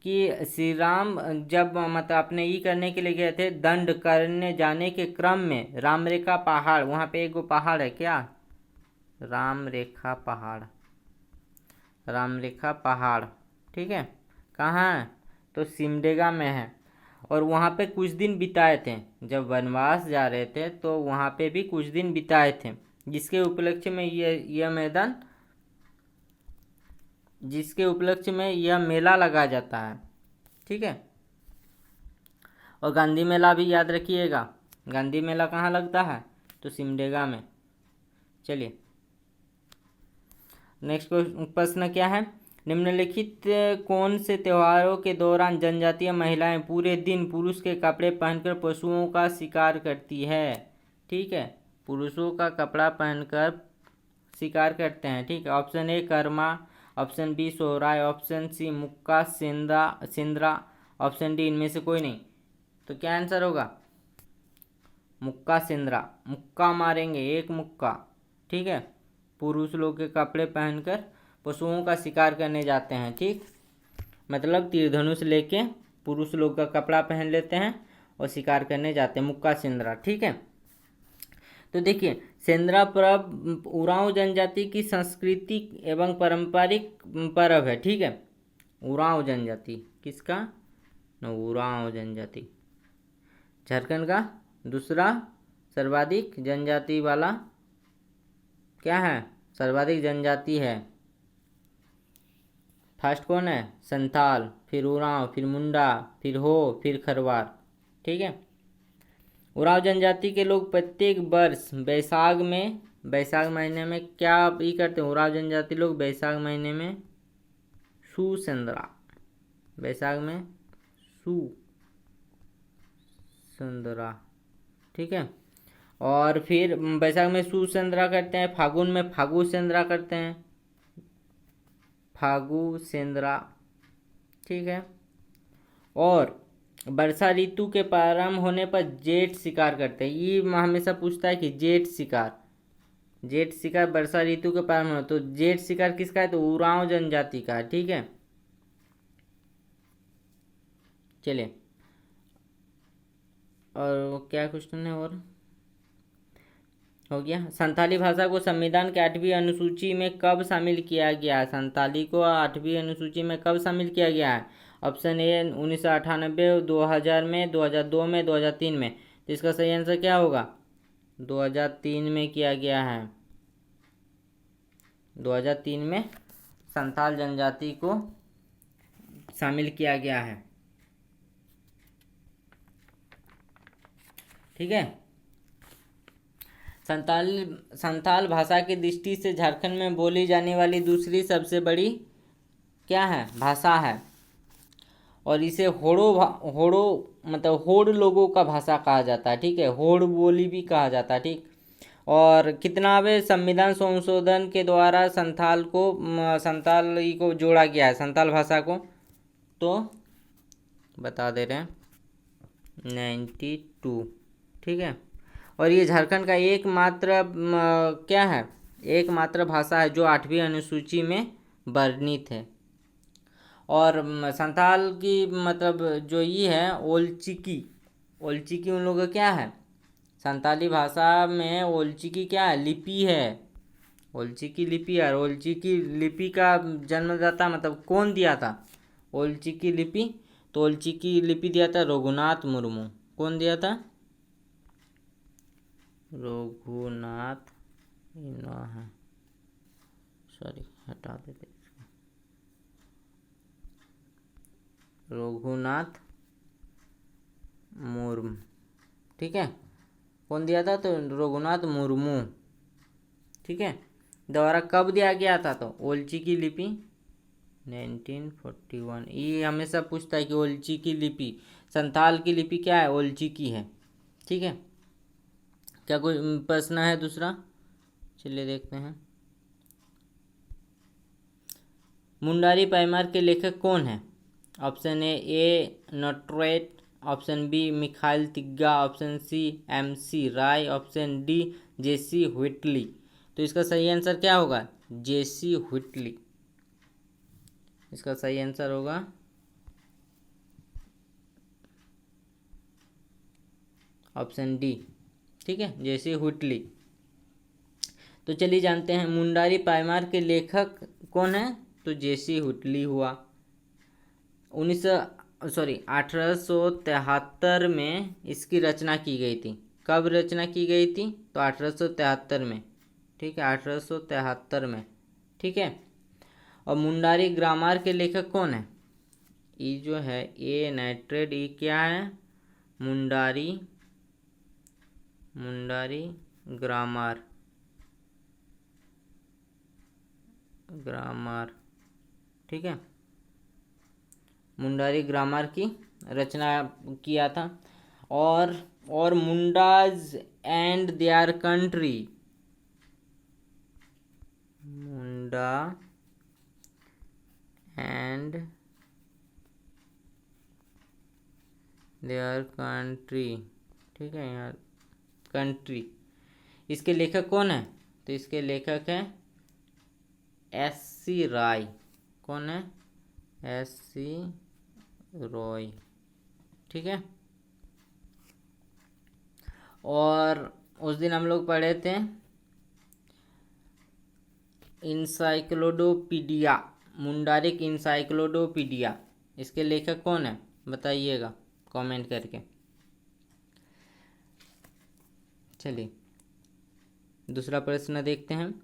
कि श्री राम जब मतलब अपने ये करने के लिए गए थे, दंड करने जाने के क्रम में राम रेखा पहाड़, वहाँ पे एक पहाड़ है, क्या? राम रेखा पहाड़, राम रेखा पहाड़, ठीक है। कहाँ है? तो सिमडेगा में है। और वहाँ पे कुछ दिन बिताए थे, जब वनवास जा रहे थे तो वहाँ पे भी कुछ दिन बिताए थे, जिसके उपलक्ष्य में यह मैदान, जिसके उपलक्ष्य में यह मेला लगा जाता है, ठीक है। और गांधी मेला भी याद रखिएगा, गांधी मेला कहाँ लगता है? तो सिमडेगा में। चलिए नेक्स्ट प्रश्न क्या है? निम्नलिखित कौन से त्योहारों के दौरान जनजातीय महिलाएं पूरे दिन पुरुष के कपड़े पहनकर पशुओं का शिकार करती है? ठीक है, पुरुषों का कपड़ा पहनकर शिकार करते हैं, ठीक है। Option A Karma, option B Sohrai, option C Mukka Sindra, option D इनमें से कोई नहीं। तो क्या आंसर होगा? मुक्का सिंद्रा, मुक्का मारेंगे, एक मुक्का, ठीक है। पुरुष लोग के कपड़े पहनकर पशुओं का शिकार करने जाते हैं, ठीक। मतलब तीर धनुष लेके पुरुष लोग का कपड़ा पहन लेते हैं और शिकार करने जाते हैं, मुक्का सिंद्रा, ठीक है। तो देखिए सेंद्रा पर्व उरांव जनजाति की सांस्कृतिक एवं पारंपरिक पर्व है, ठीक है। उरांव जनजाति किसका? उरांव जनजाति झारखंड का दूसरा सर्वाधिक जनजाति वाला क्या है? सर्वाधिक जनजाति है। फर्स्ट कौन है? संथाल, फिर उरांव, फिर मुंडा, फिर हो, फिर खरवार, ठीक है। उरांव जनजाति के लोग प्रत्येक वर्ष बैसाख महीने में क्या ये करते हैं? उरांव जनजाति लोग बैसाख महीने में सुसंद्रा, बैसाख में सुसंद्रा, ठीक है। और फिर बैसाख में सुसंद्रा करते हैं, फागुन में फागु सेंद्रा करते हैं, फागु सेंद्रा, ठीक है। और वर्षा ऋतु के प्रारंभ होने पर जेठ शिकार करते हैं। ये हमेशा पूछता है कि जेठ शिकार वर्षा ऋतु के प्रारंभ होने, तो जेठ शिकार किसका है? तो उरांव जनजाति का है, ठीक है। चलिए और क्या क्वेश्चन है और हो गया। संथाली भाषा को संविधान के 8वीं अनुसूची में कब शामिल किया गया है? संथाली को 8वीं अनुसूची में कब शामिल किया गया है? ऑप्शन ए 1998, 2000 में, 2002 में, 2003 में। तो इसका सही आंसर क्या होगा? 2003 में किया गया है। 2003 में संथाल जनजाति को शामिल किया गया है, ठीक है। संथाल भाषा की दृष्टि से झारखंड में बोली जाने वाली दूसरी सबसे बड़ी क्या है भाषा है, और इसे होड़ो मतलब होड़ लोगों का भाषा कहा जाता है। ठीक है, होड़ बोली भी कहा जाता है। ठीक, और कितनावे संविधान संशोधन के द्वारा संथाली को जोड़ा गया है, संथाल भाषा को, तो बता दे रहे हैं 92। ठीक है, और ये झारखंड का एकमात्र क्या है, एकमात्र भाषा है जो 8वीं अनुसूची में वर्णित है। और संथाल की मतलब जो ये है ओलचिकी, ओलचिकी उन लोगों का क्या है, संथाली भाषा में ओलचिकी क्या है, लिपि है, ओलचिकी लिपि है। ओलचिकी लिपि का जन्मदाता मतलब कौन दिया था ओलचिकी लिपि, तो ओलचिकी लिपि दिया था रघुनाथ मुर्मू। कौन दिया था, रघुनाथ, सॉरी हटा देते, रघुनाथ मुर्मू। ठीक है, कौन दिया था, तो रघुनाथ मुर्मू। ठीक है, द्वारा कब दिया गया था, तो ओलची की लिपि 1941। ये हमेशा पूछता है कि ओलची की लिपि, संथाल की लिपि क्या है, ओलची की है। ठीक है, क्या कोई प्रश्न है दूसरा, चलिए देखते हैं। मुंडारी पैमार के लेखक कौन है, ऑप्शन ए नटरेट, option B Mikhail Tigga, option C MC Rai, option D J C Whitley. तो इसका सही आंसर क्या होगा, जेसी व्हिटली। इसका सही आंसर होगा ऑप्शन डी। ठीक है, जेसी व्हिटली। तो चलिए जानते हैं मुंडारी पैमार के लेखक कौन है, तो जेसी व्हिटली हुआ। 1873 में इसकी रचना की गई थी। कब रचना की गई थी, तो 1873 में। ठीक है, 1873 में। ठीक है, और मुंडारी ग्रामर के लेखक कौन है, ये जो है ए नाइट्रेट, ये क्या है, मुंडारी ग्रामर, ठीक है, मुंडारी ग्रामर की रचना किया था। और Mundas and their country, Munda and their country. ठीक है, यहाँ कंट्री, इसके लेखक कौन है, तो इसके लेखक है SC राय। कौन है, SC रॉय। ठीक है, और उस दिन हम लोग पढ़े थे इंसाइक्लोडोपीडिया, मुंडारिक इंसाइक्लोडोपीडिया, इसके लेखक कौन है, बताइएगा कमेंट करके। चलिए दूसरा प्रश्न देखते हैं।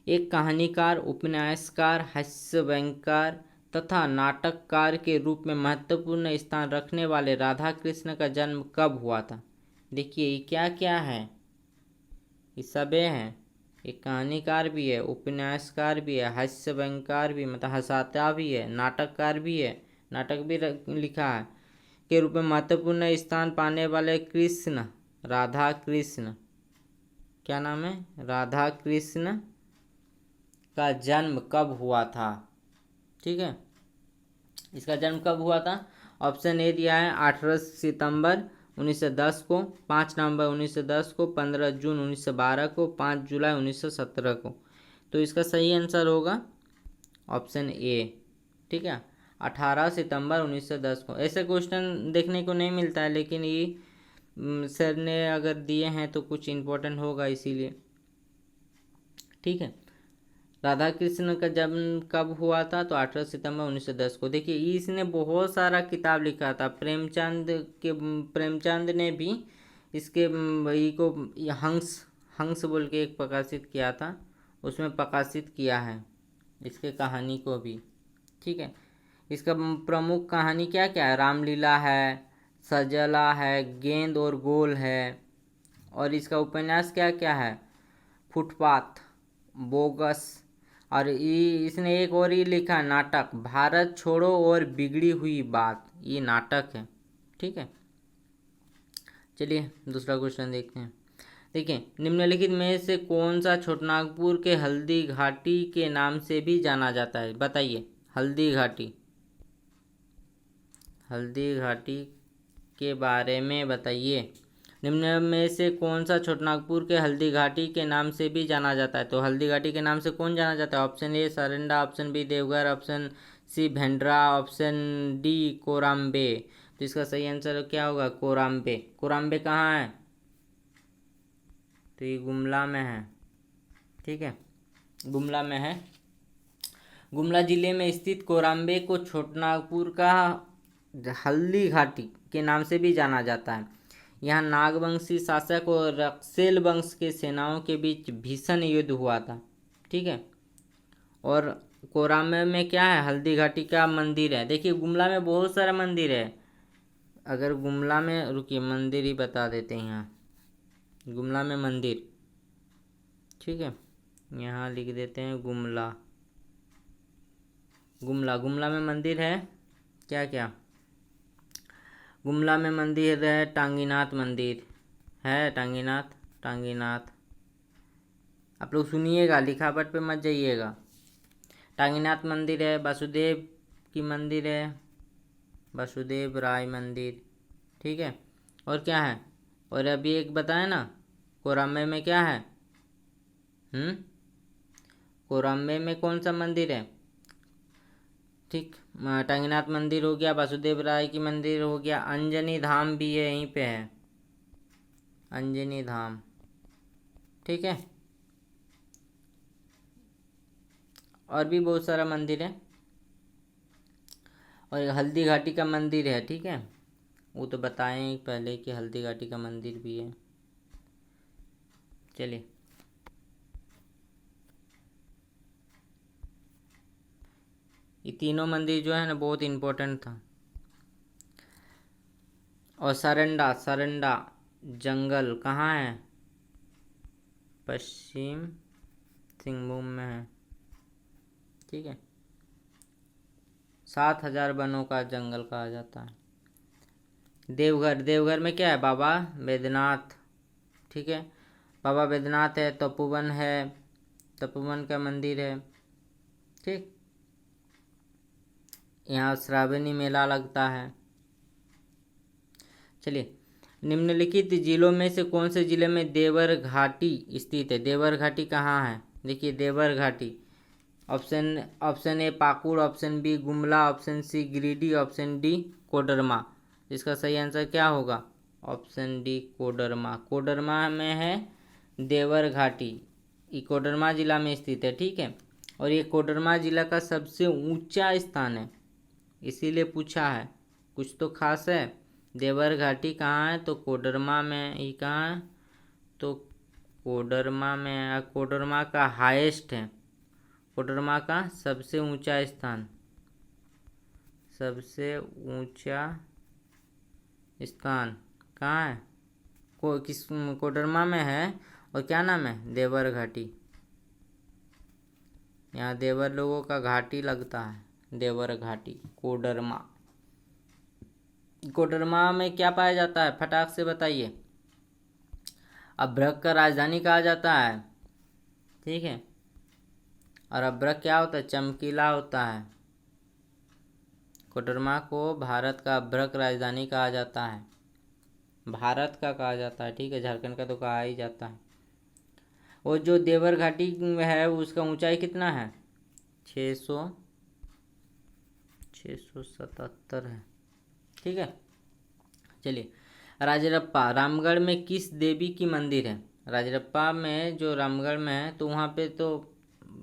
एक कहानीकार, उपन्यासकार, हास्य व्यंग्यकार तथा नाटककार के रूप में महत्वपूर्ण स्थान रखने वाले राधा कृष्ण का जन्म कब हुआ था। देखिए ये क्या क्या है, ये सबे हैं, एक कहानीकार भी है, उपन्यासकार भी है, हास्य व्यंग्यकार भी मतलब हंसाता भी है, नाटककार भी है, नाटक भी लिखा है, के रूप में महत्वपूर्ण स्थान पाने वाले कृष्ण, राधा कृष्ण, क्या नाम है, राधा कृष्ण का जन्म कब हुआ था। ठीक है, इसका जन्म कब हुआ था, ऑप्शन ए दिया है 18 सितंबर 1910 को, 5 नवंबर 1910 को, 15 जून 1912 को, 5 जुलाई 1917 को। तो इसका सही आंसर होगा ऑप्शन ए। ठीक है, 18 सितंबर 1910 को। ऐसे क्वेश्चन देखने को नहीं मिलता है, लेकिन ये सर ने अगर दिए हैं तो कुछ इम्पोर्टेंट होगा, इसीलिए। ठीक है, राधा कृष्ण का जन्म कब हुआ था, तो 18 सितंबर 1910 को। देखिए इसने बहुत सारा किताब लिखा था, प्रेमचंद ने भी इसके ये को हंस बोल के एक प्रकाशित किया था, उसमें प्रकाशित किया है इसके कहानी को भी। ठीक है, इसका प्रमुख कहानी क्या क्या है, रामलीला है, सजला है, गेंद और गोल है, और इसका उपन्यास क्या क्या है, फुटपाथ, बोगस। और इसने एक और ही लिखा है नाटक, भारत छोड़ो और बिगड़ी हुई बात, ये नाटक है। ठीक है, चलिए दूसरा क्वेश्चन देखते हैं। देखिए, निम्नलिखित में से कौन सा छोटानागपुर के हल्दी घाटी के नाम से भी जाना जाता है? बताइए, हल्दी घाटी, हल्दी घाटी के बारे में बताइए। निम्न में से कौन सा छोटानागपुर के हल्दी घाटी के नाम से भी जाना जाता है? तो हल्दी घाटी के नाम से कौन जाना जाता है? Option A Saranda, option B Deoghar, option C Bhendra, option D Korambe. तो इसका सही आंसर क्या होगा? कोराम्बे। कोराम्बे कहाँ है? तो ये गुमला में है। ठीक है, गुमला में है। गुमला जिले में स्थित कोराम्बे को छोटानागपुर का हल्दी घाटी के नाम से भी जाना जाता है। यहाँ नागवंशी शासक और रक्सेल वंश के सेनाओं के बीच भीषण युद्ध हुआ था। ठीक है, और कोराम्बे में क्या है? हल्दी घाटी का मंदिर है। देखिए, गुमला में बहुत सारा मंदिर है। अगर गुमला में, रुकिए मंदिर ही बता देते हैं। यहाँ गुमला में मंदिर, ठीक है, यहाँ लिख देते हैं गुमला। गुमला, गुमला में मंदिर है क्या क्या? गुमला में मंदिर है, टांगीनाथ मंदिर है, टांगीनाथ, टांगीनाथ। आप लोग सुनिएगा, लिखावट पे मत जाइएगा। टांगीनाथ मंदिर है, वासुदेव की मंदिर है, वासुदेव राय मंदिर। ठीक है, और क्या है? और अभी एक बताया ना, कोराम्बे में क्या है? कोराम्बे में कौन सा मंदिर है? ठीक, टांगीनाथ मंदिर हो गया, वासुदेव राय की मंदिर हो गया, अंजनी धाम भी है, यहीं पे है अंजनी धाम। ठीक है, और भी बहुत सारा मंदिर है, और हल्दी घाटी का मंदिर है। ठीक है, वो तो बताएं पहले कि हल्दी घाटी का मंदिर भी है। चलिए, ये तीनों मंदिर जो है ना बहुत इम्पोर्टेंट था। और सारंडा, सारंडा जंगल कहाँ है? पश्चिम सिंहभूम में है। ठीक है, 7,000 वनों का जंगल कहा जाता है। देवघर, देवघर में क्या है? बाबा बैद्यनाथ। ठीक है, बाबा बैद्यनाथ है, तपोवन है, तपोवन का मंदिर है। ठीक, यहाँ श्रावणी मेला लगता है। चलिए, निम्नलिखित जिलों में से कौन से जिले में देवर घाटी स्थित है? देवर घाटी कहाँ है? देखिए, देवर घाटी, option A Pakur, option B Gumla, option C Giridih, option D Koderma. इसका सही आंसर क्या होगा? Option D Koderma. कोडरमा में है देवर घाटी, ये कोडरमा जिला में स्थित है। ठीक है, और ये कोडरमा जिला का सबसे ऊंचा स्थान है, इसीलिए पूछा है, कुछ तो खास है। देवर घाटी कहाँ है? तो कोडरमा में। ये कहाँ है? तो कोडरमा में। कोडरमा का हाईएस्ट है, कोडरमा का सबसे ऊंचा स्थान, सबसे ऊंचा स्थान कहाँ है? किस कोडरमा में है। और क्या नाम है? देवर घाटी। यहाँ देवर लोगों का घाटी लगता है, देवर घाटी, कोडरमा। कोडरमा में क्या पाया जाता है? फटाक से बताइए। अभ्रक का राजधानी कहा जाता है। ठीक है, और अभ्रक क्या होता है? चमकीला होता है। कोडरमा को भारत का अभ्रक राजधानी कहा जाता है, भारत का कहा जाता है। ठीक है, झारखंड का तो कहा ही जाता है। और जो देवर घाटी है उसका ऊंचाई कितना है? 677 है। ठीक है, चलिए, राजरप्पा, रामगढ़ में किस देवी की मंदिर है? राजरप्पा में, जो रामगढ़ में है, तो वहाँ पे तो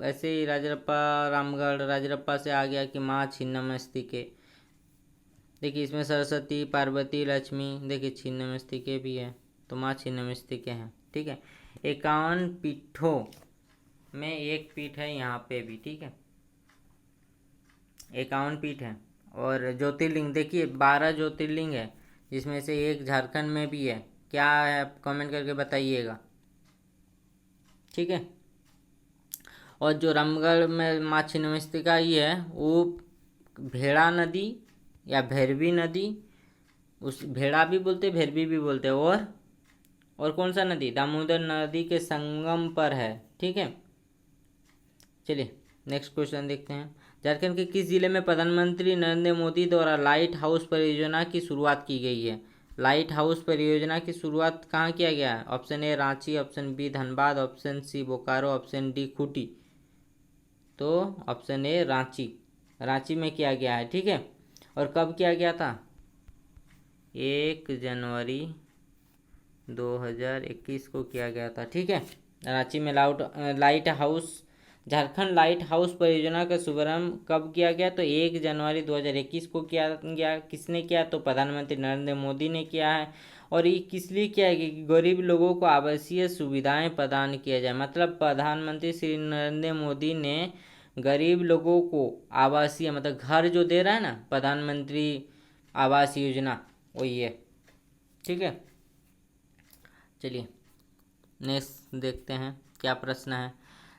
ऐसे ही राजरप्पा, रामगढ़, राजरप्पा से आ गया कि माँ छिन्नमस्तिके। देखिए, इसमें सरस्वती, पार्वती, लक्ष्मी, देखिए छिन्नमस्तिके भी है, तो माँ छिन्नमस्तिके हैं। ठीक है, 51 पीठों में एक पीठ है यहाँ पे भी। ठीक है, 51 पीठ है। और ज्योतिर्लिंग, देखिए 12 ज्योतिर्लिंग है, जिसमें से एक झारखंड में भी है। क्या है? आप कमेंट करके बताइएगा। ठीक है। और जो रामगढ़ में माँ छिन्नमस्तिका ये है वो भेड़ा नदी या भैरवी नदी, उस भेड़ा भी बोलते भैरवी भी बोलते हैं, और कौन सा नदी, दामोदर नदी के संगम पर है। ठीक है। चलिए नेक्स्ट क्वेश्चन देखते हैं। झारखंड के किस जिले में प्रधानमंत्री नरेंद्र मोदी द्वारा लाइट हाउस परियोजना की शुरुआत की गई है? लाइट हाउस परियोजना की शुरुआत कहाँ किया गया है? Option A Ranchi, option B Dhanbad, option C Bokaro, option D Khunti. तो ऑप्शन ए रांची, रांची में किया गया है। ठीक है। और कब किया गया था? 1 जनवरी 2021 को किया गया था। ठीक है। रांची में light house, Jharkhand light house परियोजना का शुभारंभ कब किया गया? तो 1 जनवरी 2021 को किया गया। किसने किया? तो प्रधानमंत्री नरेंद्र मोदी ने किया है। और ये किस लिए किया गया कि गरीब लोगों को आवासीय सुविधाएं प्रदान किया जाए। मतलब प्रधानमंत्री श्री नरेंद्र मोदी ने गरीब लोगों को आवासीय, मतलब घर जो दे रहा है ना, प्रधानमंत्री आवास योजना, वो ये। ठीक है। चलिए नेक्स्ट देखते हैं क्या प्रश्न है।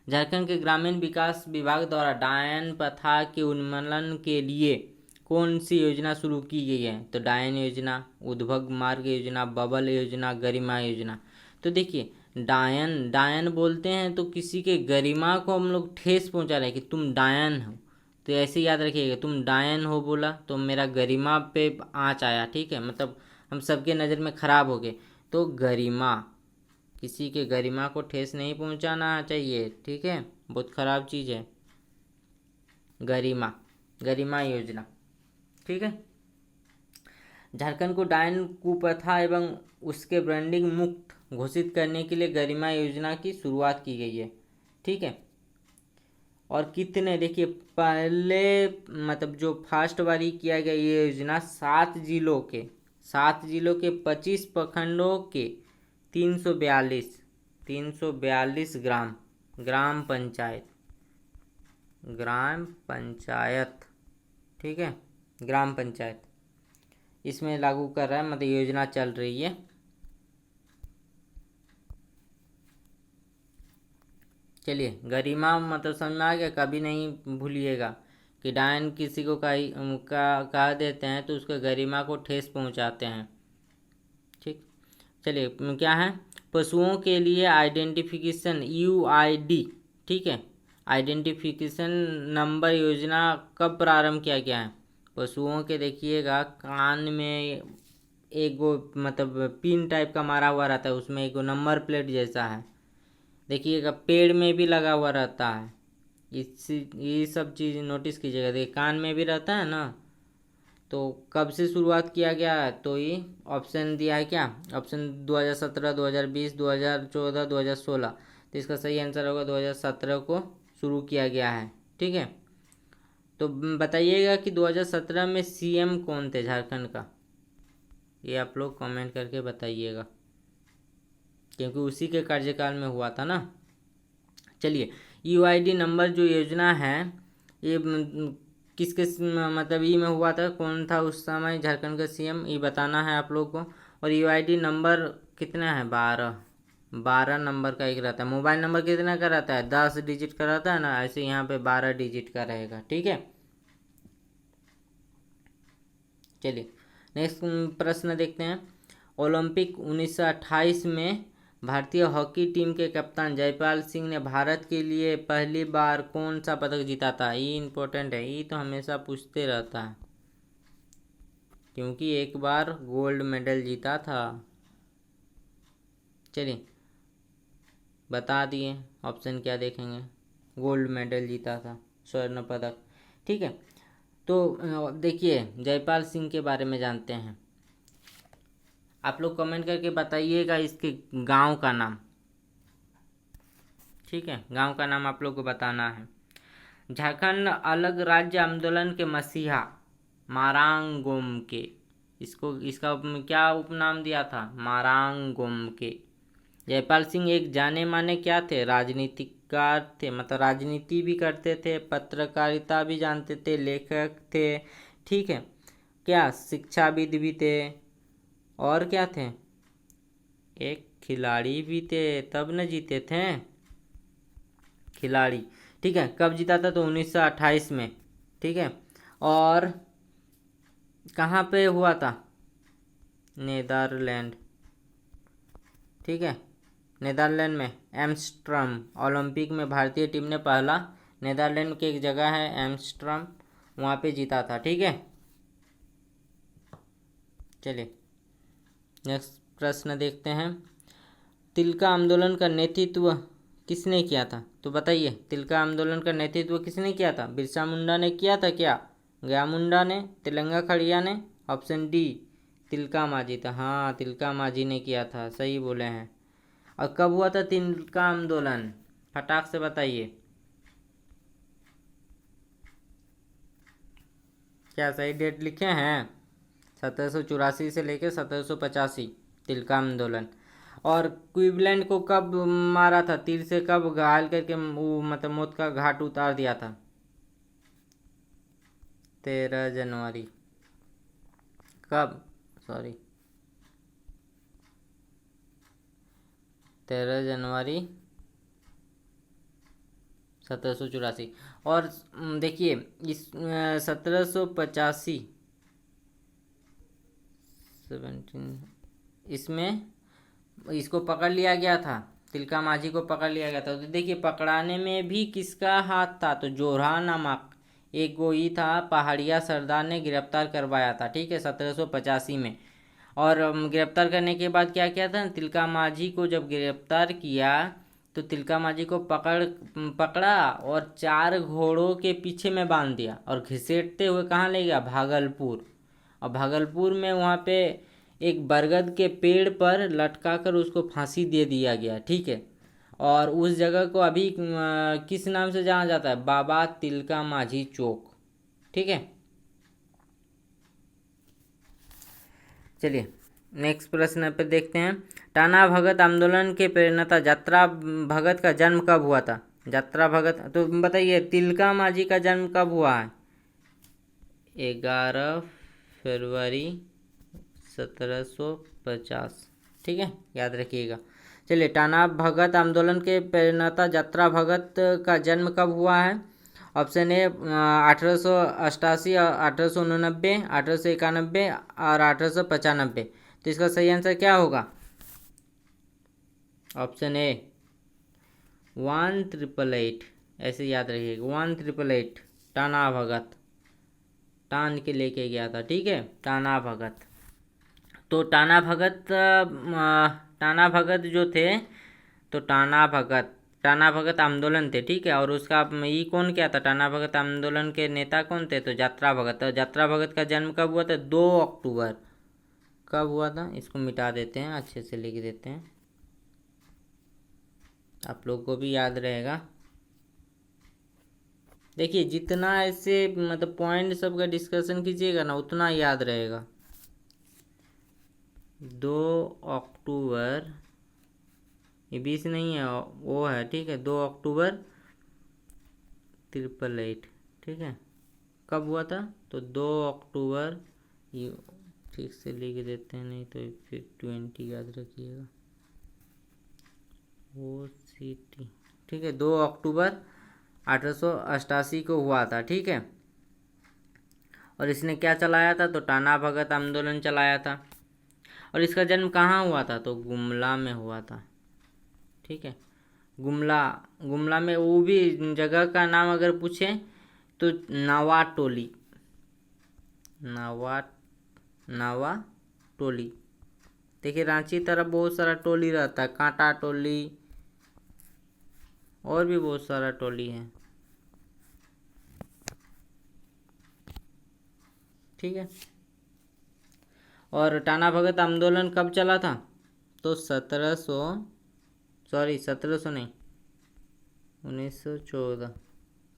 झारखंड के ग्रामीण विकास विभाग द्वारा डायन प्रथा के उन्मूलन के लिए कौन सी योजना शुरू की गई है? तो डायन योजना, उद्भव मार्ग योजना, बबल योजना, गरिमा योजना। तो देखिए डायन बोलते हैं तो किसी के गरिमा को हम लोग ठेस पहुंचा रहे हैं कि तुम डायन हो। तो ऐसे याद रखिएगा, तुम डायन हो बोला तो मेरा गरिमा पे आँच आया। ठीक है। मतलब हम सबके नज़र में खराब हो गए। तो गरिमा, किसी के गरिमा को ठेस नहीं पहुंचाना चाहिए। ठीक है। बहुत खराब चीज़ है गरिमा योजना। ठीक है। झारखंड को डायन कुप्रथा एवं उसके ब्रांडिंग मुक्त घोषित करने के लिए गरिमा योजना की शुरुआत की गई है। ठीक है। और कितने, देखिए पहले मतलब जो फर्स्ट बारी किया गया ये योजना 7 जिलों के 25 प्रखंडों के 342 ग्राम पंचायत। ठीक है। ग्राम पंचायत इसमें लागू कर रहा है, मतलब योजना चल रही है। चलिए गरिमा मतलब समझ में आ गया, कभी नहीं भूलिएगा कि डायन किसी को कह देते हैं तो उसके गरिमा को ठेस पहुंचाते हैं। ठीक। चलिए क्या है, पशुओं के लिए आइडेंटिफिकेशन UID। ठीक है। आइडेंटिफिकेशन नंबर योजना कब प्रारंभ किया गया है? पशुओं के देखिएगा कान में एक वो मतलब पिन टाइप का मारा हुआ रहता है, उसमें एक नंबर प्लेट जैसा है। देखिएगा पेड़ में भी लगा हुआ रहता है। ये सब चीज़ नोटिस कीजिएगा। देखिए कान में भी रहता है ना। तो कब से शुरुआत किया गया है? तो ये ऑप्शन दिया है क्या? ऑप्शन 2017, 2020, 2014, 2016। तो इसका सही आंसर होगा 2017 को शुरू किया गया है। ठीक है। तो बताइएगा कि 2017 में CM कौन थे झारखंड का? ये आप लोग कमेंट करके बताइएगा, क्योंकि उसी के कार्यकाल में हुआ था ना। चलिए UID नंबर जो योजना है ये किसके मतलब ई में हुआ था, कौन था उस समय झारखंड का CM, ये बताना है आप लोग को। और UID नंबर कितना है? 12 नंबर का एक रहता है। मोबाइल नंबर कितना का रहता है? 10 डिजिट का रहता है ना, ऐसे यहाँ पे 12 डिजिट का रहेगा। ठीक है। चलिए नेक्स्ट प्रश्न देखते हैं। ओलंपिक 1928 में भारतीय हॉकी टीम के कप्तान जयपाल सिंह ने भारत के लिए पहली बार कौन सा पदक जीता था? ये इम्पोर्टेंट है, ये तो हमेशा पूछते रहता है, क्योंकि एक बार गोल्ड मेडल जीता था। चलिए बता दिए, ऑप्शन क्या देखेंगे? गोल्ड मेडल जीता था, स्वर्ण पदक। ठीक है। तो देखिए जयपाल सिंह के बारे में जानते हैं। आप लोग कमेंट करके बताइएगा इसके गांव का नाम। ठीक है। गांव का नाम आप लोग को बताना है। झारखंड अलग राज्य आंदोलन के मसीहा मारांग गोमके, इसका क्या उपनाम दिया था? मारांग गोमके। जयपाल सिंह एक जाने माने क्या थे? राजनीतिकार थे, मतलब राजनीति भी करते थे, पत्रकारिता भी जानते थे, लेखक थे। ठीक है। क्या शिक्षाविद भी थे, और क्या थे? एक खिलाड़ी भी थे, तब न जीते थे। खिलाड़ी। ठीक है, कब जीता था? तो 1928 में। ठीक है, और कहाँ पे हुआ था? नेदरलैंड। ठीक है, नेदरलैंड में एम्स्टर्डम ओलंपिक में भारतीय टीम ने पहला, नेदरलैंड की एक जगह है एम्स्टर्डम, वहाँ पे जीता था। ठीक है, चलिए नेक्स्ट प्रश्न देखते हैं। तिलका आंदोलन का नेतृत्व किसने किया था? तो बताइए, तिलका आंदोलन का नेतृत्व किसने किया था? बिरसा मुंडा ने किया था क्या? गया मुंडा ने? तिलंगा खड़िया ने? ऑप्शन डी तिलका मांझी था। हाँ, तिलका मांझी ने किया था, सही बोले हैं। और कब हुआ था तिलका आंदोलन? फटाक से बताइए। क्या सही डेट लिखे हैं? 1784 से लेकर 1785 तिलका आंदोलन। और क्लीवलैंड को कब मारा था? तीर से कब घायल करके मतलब मौत का घाट उतार दिया था? 13 जनवरी। कब? सॉरी, 13 जनवरी 1784। और देखिए इस 1785 इसमें इसको पकड़ लिया गया था, तिलका मांझी को पकड़ लिया गया था। तो देखिए पकड़ाने में भी किसका हाथ था? तो जोरहा नामक एक गोई था, पहाड़िया सरदार ने गिरफ्तार करवाया था। ठीक है, 1785 में। और गिरफ्तार करने के बाद क्या किया था? तिलका मांझी को जब गिरफ्तार किया तो तिलका मांझी को पकड़ा और 4 घोड़ों के पीछे में बांध दिया और घसीटते हुए कहाँ ले गया? भागलपुर। और भागलपुर में वहाँ पे एक बरगद के पेड़ पर लटका कर उसको फांसी दे दिया गया। ठीक है, और उस जगह को अभी किस नाम से जाना जाता है? बाबा तिलका मांझी चौक। ठीक है, चलिए नेक्स्ट प्रश्न पे देखते हैं। टाना भगत आंदोलन के प्रेरणा यात्रा भगत का जन्म कब हुआ था? यात्रा भगत, तो बताइए तिलका मांझी का जन्म कब हुआ है? 11 फरवरी 1750। ठीक है, याद रखिएगा। चलिए, टाना भगत आंदोलन के प्रेरणा यात्रा भगत का जन्म कब हुआ है? ऑप्शन ए 1888, 1889, 1891 और 1895। तो इसका सही आंसर क्या होगा? Option A 1888। ऐसे याद रखिएगा, 1888। टाना भगत टान के लेके गया था। ठीक है, टाना भगत। तो टाना भगत जो थे, तो टाना भगत आंदोलन थे। ठीक है, और उसका ये कौन क्या था? टाना भगत आंदोलन के नेता कौन थे? तो यात्रा भगत। तो यात्रा भगत का जन्म कब हुआ था? 2 अक्टूबर। कब हुआ था? इसको मिटा देते हैं, अच्छे से लिख देते हैं, आप लोग को भी याद रहेगा। देखिए जितना ऐसे मतलब पॉइंट सबका डिस्कशन कीजिएगा ना, उतना याद रहेगा। 2 अक्टूबर, ये 20 नहीं है, वो है। ठीक है, 2 अक्टूबर 888। ठीक है, कब हुआ था? तो 2 अक्टूबर, ये ठीक से लिख देते हैं, नहीं तो फिर 20 याद रखिएगा। ओ सी टी। ठीक है, 2 अक्टूबर 1888 को हुआ था। ठीक है, और इसने क्या चलाया था? तो टाना भगत आंदोलन चलाया था। और इसका जन्म कहाँ हुआ था? तो गुमला में हुआ था। ठीक है, गुमला में। वो भी जगह का नाम अगर पूछे तो नावा टोली। देखिए रांची तरफ बहुत सारा टोली रहता है, कांटा टोली और भी बहुत सारा टोली है। ठीक है, और टाना भगत आंदोलन कब चला था? तो 1700 नहीं, 1914।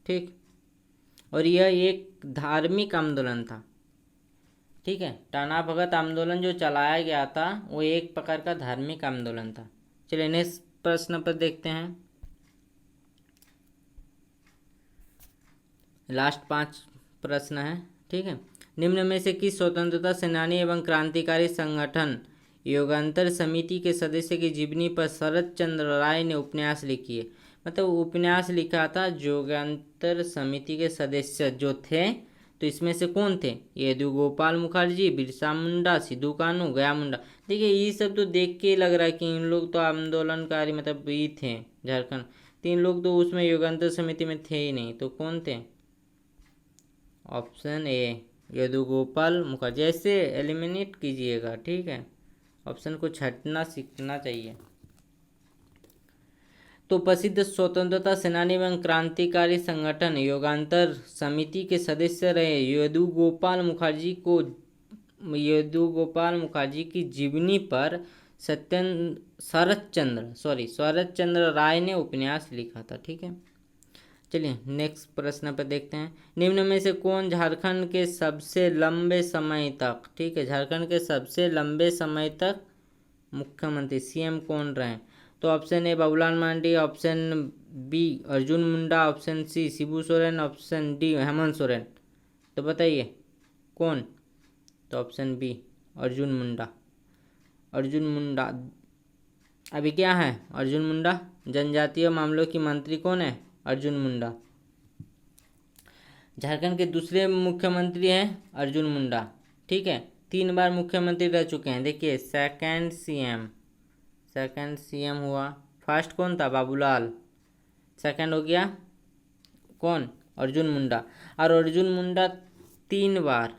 ठीक, और यह एक धार्मिक आंदोलन था। ठीक है, टाना भगत आंदोलन जो चलाया गया था वो एक प्रकार का धार्मिक आंदोलन था। चलिए नेक्स्ट प्रश्न पर देखते हैं। लास्ट 5 प्रश्न है। ठीक है, निम्न में से किस स्वतंत्रता सेनानी एवं क्रांतिकारी संगठन योगांतर समिति के सदस्य की जीवनी पर शरद चंद्र राय ने उपन्यास लिखी है? मतलब उपन्यास लिखा था जोगांतर समिति के सदस्य जो थे, तो इसमें से कौन थे? यदु गोपाल मुखर्जी, बिरसा मुंडा, सिद्धू कानू, गया मुंडा। देखिए ये सब तो देख के लग रहा है कि इन लोग तो आंदोलनकारी मतलब ये थे झारखंड। 3 लोग तो उसमें युगांतर समिति में थे ही नहीं, तो कौन थे? ऑप्शन ए यदु गोपाल मुखर्जी। ऐसे एलिमिनेट कीजिएगा, ठीक है, ऑप्शन को छटना सीखना चाहिए। तो प्रसिद्ध स्वतंत्रता सेनानी एवं क्रांतिकारी संगठन युगांतर समिति के सदस्य रहे यदु गोपाल मुखर्जी की जीवनी पर शरद चंद्र राय ने उपन्यास लिखा था, ठीक है। चलिए नेक्स्ट प्रश्न पर देखते हैं। निम्न में से कौन झारखंड के सबसे लंबे समय तक, ठीक है, झारखंड के सबसे लंबे समय तक मुख्यमंत्री सीएम कौन रहे? तो option A Babulal Marandi, option B Arjun Munda, option C Shibu Soren, option D Hemant Soren. तो बताइए कौन? तो ऑप्शन बी अर्जुन मुंडा। अभी क्या है अर्जुन मुंडा? जनजातीय मामलों की मंत्री कौन है? अर्जुन मुंडा। झारखंड के दूसरे मुख्यमंत्री हैं अर्जुन मुंडा, ठीक है। 3 बार मुख्यमंत्री रह चुके हैं। देखिए सेकंड सीएम हुआ। फर्स्ट कौन था? बाबूलाल। सेकंड हो गया कौन? अर्जुन मुंडा। और अर्जुन मुंडा 3 बार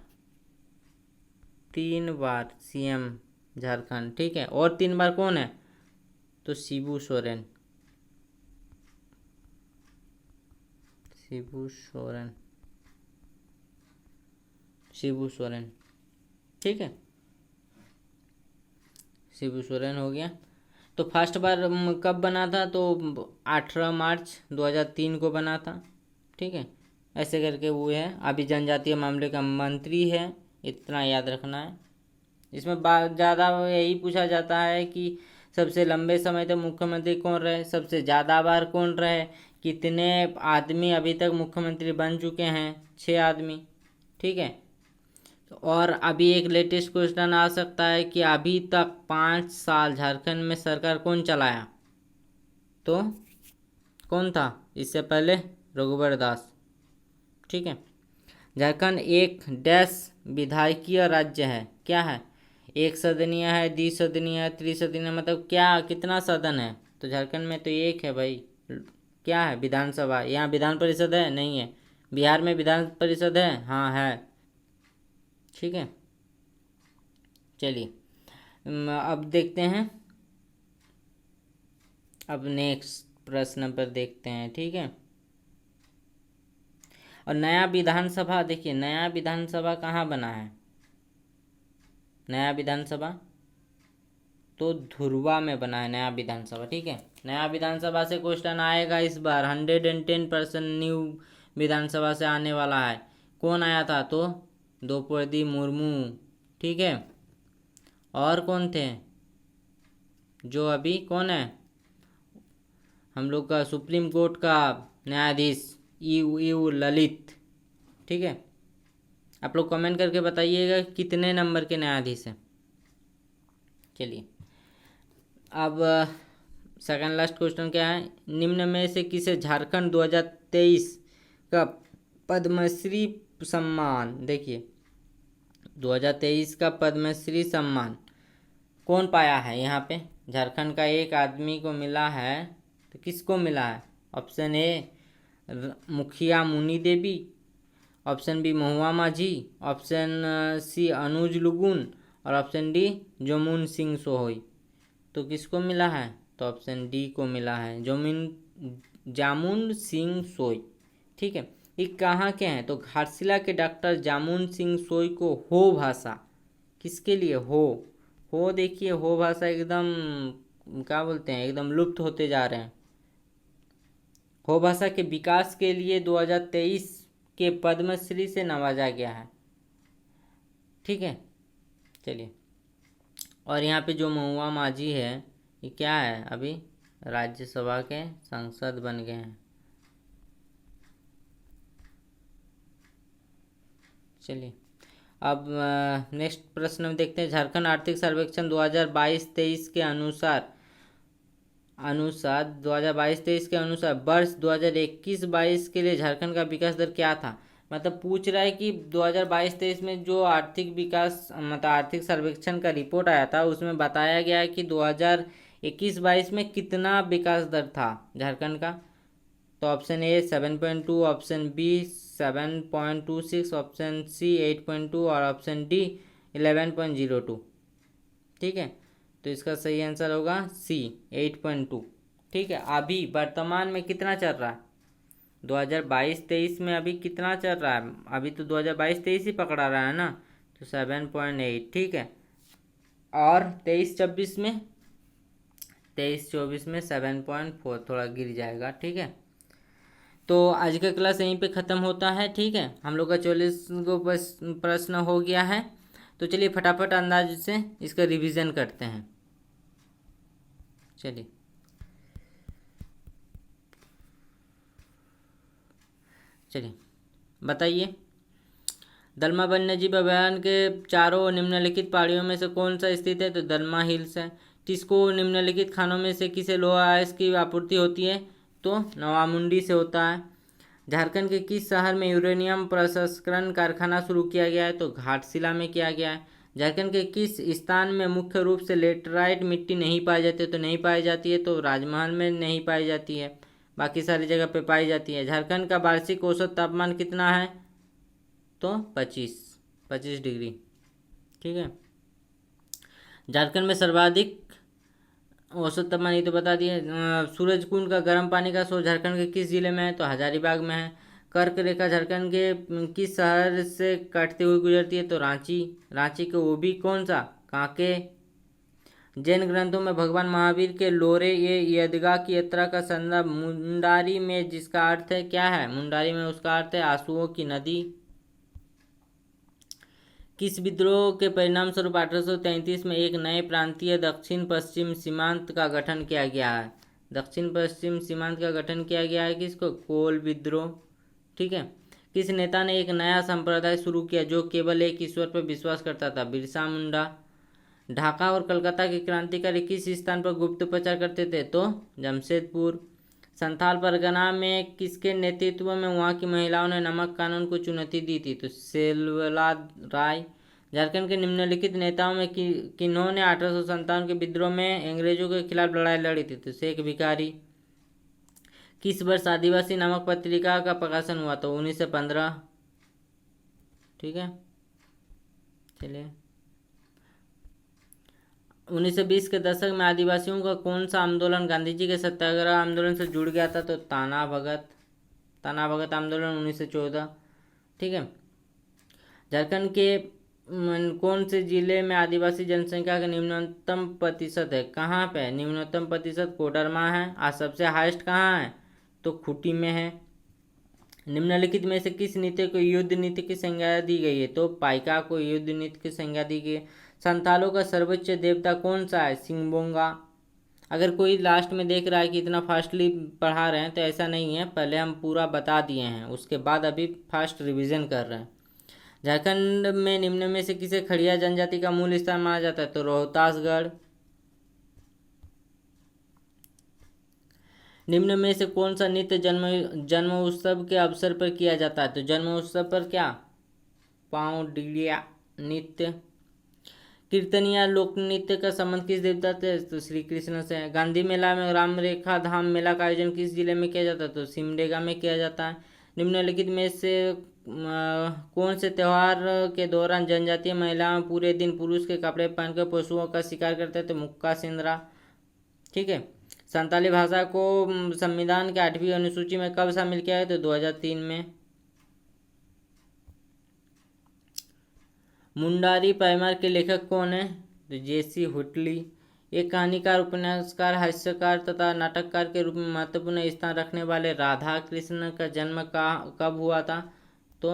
सीएम झारखंड, ठीक है। और 3 बार कौन है? तो शिबू सोरेन, ठीक है, शिबू सोरेन हो गया। तो फर्स्ट बार कब बना था? तो 18 मार्च 2003 को बना था, ठीक है। ऐसे करके वो है, अभी जनजातीय मामले का मंत्री है, इतना याद रखना है। इसमें ज़्यादा यही पूछा जाता है कि सबसे लंबे समय तक मुख्यमंत्री कौन रहे, सबसे ज़्यादा बार कौन रहे, कितने आदमी अभी तक मुख्यमंत्री बन चुके हैं? 6 आदमी, ठीक है। और अभी एक लेटेस्ट क्वेश्चन आ सकता है कि अभी तक 5 साल झारखंड में सरकार कौन चलाया? तो कौन था इससे पहले? रघुवर दास, ठीक है। झारखंड एक डैश विधायकीय राज्य है, क्या है? 1 सदनीय है, 2 सदनीय है, 3 सदनीय, मतलब क्या कितना सदन है? तो झारखंड में तो 1 है भाई। क्या है? विधानसभा। यहाँ विधान परिषद है? नहीं है। बिहार में विधान परिषद है? हाँ है, ठीक है। चलिए अब देखते हैं, अब नेक्स्ट प्रश्न पर देखते हैं, ठीक है। और नया विधानसभा, देखिए नया विधानसभा कहाँ बना है? नया विधानसभा तो धुरवा में बना है नया विधानसभा, ठीक है। नया विधानसभा से क्वेश्चन आएगा इस बार, 110% न्यू विधानसभा से आने वाला है। कौन आया था? तो द्रौपदी मुर्मू, ठीक है। और कौन थे जो अभी कौन है हम लोग का सुप्रीम कोर्ट का न्यायाधीश? यू ललित, ठीक है। आप लोग कमेंट करके बताइएगा कितने नंबर के न्यायाधीश हैं। चलिए अब सेकंड लास्ट क्वेश्चन क्या है? निम्न में से किसे झारखंड 2023 का पद्मश्री सम्मान, देखिए 2023 का पद्मश्री सम्मान कौन पाया है? यहाँ पे झारखंड का एक आदमी को मिला है, तो किसको मिला है? ऑप्शन ए मुखिया मुनी देवी, ऑप्शन बी महुआ माझी, ऑप्शन सी अनुज लुगुन, और ऑप्शन डी जमुन सिंह सोहोई। तो किसको मिला है? तो ऑप्शन डी को मिला है, जामुन सिंह सोई, ठीक है। ये कहाँ के हैं? तो घाटशिला के डॉक्टर जामुन सिंह सोई को हो भाषा, किसके लिए हो देखिए हो भाषा एकदम क्या बोलते हैं, एकदम लुप्त होते जा रहे हैं। हो भाषा के विकास के लिए 2023 के पद्मश्री से नवाजा गया है, ठीक है। चलिए और यहाँ पे जो महुआ माझी है ये क्या है? अभी राज्यसभा के सांसद बन गए हैं। चलिए अब नेक्स्ट प्रश्न में देखते हैं। झारखंड आर्थिक सर्वेक्षण 2022-23 के अनुसार अनुसार 2022-23 के अनुसार वर्ष 2021-22 के लिए झारखंड का विकास दर क्या था। मतलब पूछ रहा है कि 2022-23 में जो आर्थिक विकास मतलब आर्थिक सर्वेक्षण का रिपोर्ट आया था उसमें बताया गया है कि 2021-22 में कितना विकास दर था झारखंड का। तो option A 7.2, option B 7.26, option C 8.2 और ऑप्शन डी 11.02। ठीक है, तो इसका सही आंसर होगा सी 8.2। ठीक है, अभी वर्तमान में कितना चल रहा है 2022-23 में, अभी कितना चल रहा है, अभी तो 2022-23 ही पकड़ा रहा है ना, तो 7.8। ठीक है, और 23-24 में 23-24 में 7.4 थोड़ा गिर जाएगा। ठीक है, तो आज का क्लास यहीं पे ख़त्म होता है। ठीक है, हम लोग का 44 को बस प्रश्न हो गया है। तो चलिए फटाफट अंदाज से इसका रिवीजन करते हैं। चलिए बताइए, दलमा वन्यजीव अभयारण्य के चारों निम्नलिखित पहाड़ियों में से कौन सा स्थित है। तो दलमा हिल्स है। किसको निम्नलिखित खानों में से किसे लोहा आयस की आपूर्ति होती है। तो नवामुंडी से होता है। झारखंड के किस शहर में यूरेनियम प्रसंस्करण कारखाना शुरू किया गया है। तो घाटशिला में किया गया है। झारखंड के किस स्थान में मुख्य रूप से लेटराइट मिट्टी नहीं पाई जाती है। तो नहीं पाई जाती है, तो राजमहल में नहीं पाई जाती है, बाकी सारी जगह पे पाई जाती है। झारखंड का वार्षिक औसत तापमान कितना है। तो 25 डिग्री। ठीक है, झारखंड में सर्वाधिक औसत तापमान ये तो बता दिए। सूरजकुंड का गर्म पानी का स्रोत झारखंड के किस जिले में है। तो हजारीबाग में है। कर्क रेखा झारखंड के किस शहर से कटते हुए गुजरती है। तो रांची के वो भी कौन सा, कांके। जैन ग्रंथों में भगवान महावीर के लोरे ये यदगा की यात्रा का संदर्भ मुंडारी में जिसका अर्थ है क्या है। मुंडारी में उसका अर्थ है आंसुओं की नदी। किस विद्रोह के परिणाम स्वरूप 1833 में एक नए प्रांतीय दक्षिण पश्चिम सीमांत का गठन किया गया है। दक्षिण पश्चिम सीमांत का गठन किया गया है किसको, कोल विद्रोह। ठीक है, किस नेता ने एक नया संप्रदाय शुरू किया जो केवल एक ईश्वर पर विश्वास करता था। बिरसा मुंडा। ढाका और कलकत्ता के क्रांतिकारी किस स्थान पर गुप्तप्रचार करते थे। तो जमशेदपुर। संथाल परगना में किसके नेतृत्व में वहां की महिलाओं ने नमक कानून को चुनौती दी थी। तो सेल्वला राय। झारखंड के निम्नलिखित नेताओं में किन्होंने 1857 के विद्रोह में अंग्रेजों के खिलाफ लड़ाई लड़ी थी। तो शेख भिखारी। किस वर्ष आदिवासी नामक पत्रिका का प्रकाशन हुआ। तो 1915। ठीक है, चलिए 1920 के दशक में आदिवासियों का कौन सा आंदोलन गांधी जी के सत्याग्रह आंदोलन से जुड़ गया था। तो ताना भगत आंदोलन 1914। ठीक है, झारखंड के कौन से जिले में आदिवासी जनसंख्या का निम्नतम प्रतिशत है। कहाँ पे निम्नतम प्रतिशत, कोडरमा है। आज सबसे हाईएस्ट कहाँ है। तो खूंटी में है। निम्नलिखित में से किस नीति को युद्ध नीति की संज्ञा दी गई है। तो पाइका को युद्ध नीति की संज्ञा दी गई है। संथालों का सर्वोच्च देवता कौन सा है। सिंगबोंगा। अगर कोई लास्ट में देख रहा है कि इतना फास्टली पढ़ा रहे हैं तो ऐसा नहीं है, पहले हम पूरा बता दिए हैं, उसके बाद अभी फास्ट रिवीजन कर रहे हैं। झारखंड में निम्न में से किसे खड़िया जनजाति का मूल स्थान माना जाता है। तो रोहतासगढ़। निम्न में से कौन सा नृत्य जन्म उत्सव के अवसर पर किया जाता है। तो जन्म उत्सव पर क्या, पाँवडिया नृत्य। कीर्तनिया लोक नृत्य का संबंध किस देवता से। तो श्री कृष्ण से है। गांधी मेला में राम रेखा धाम मेला का आयोजन किस जिले में किया जाता है। तो सिमडेगा में किया जाता है। निम्नलिखित में से कौन से त्यौहार के दौरान जनजातीय महिलाएं पूरे दिन पुरुष के कपड़े पहनकर पशुओं का शिकार करते हैं। तो मुक्का सिंद्रा। ठीक है, संताली भाषा को संविधान के 8वीं अनुसूची में कब शामिल किया है। तो 2003 में। मुंडारी पैमार के लेखक कौन है। तो जेसी हुटली। एक कहानीकार, उपन्यासकार, हास्यकार तथा नाटककार के रूप में महत्वपूर्ण स्थान रखने वाले राधा कृष्ण का जन्म कब हुआ था। तो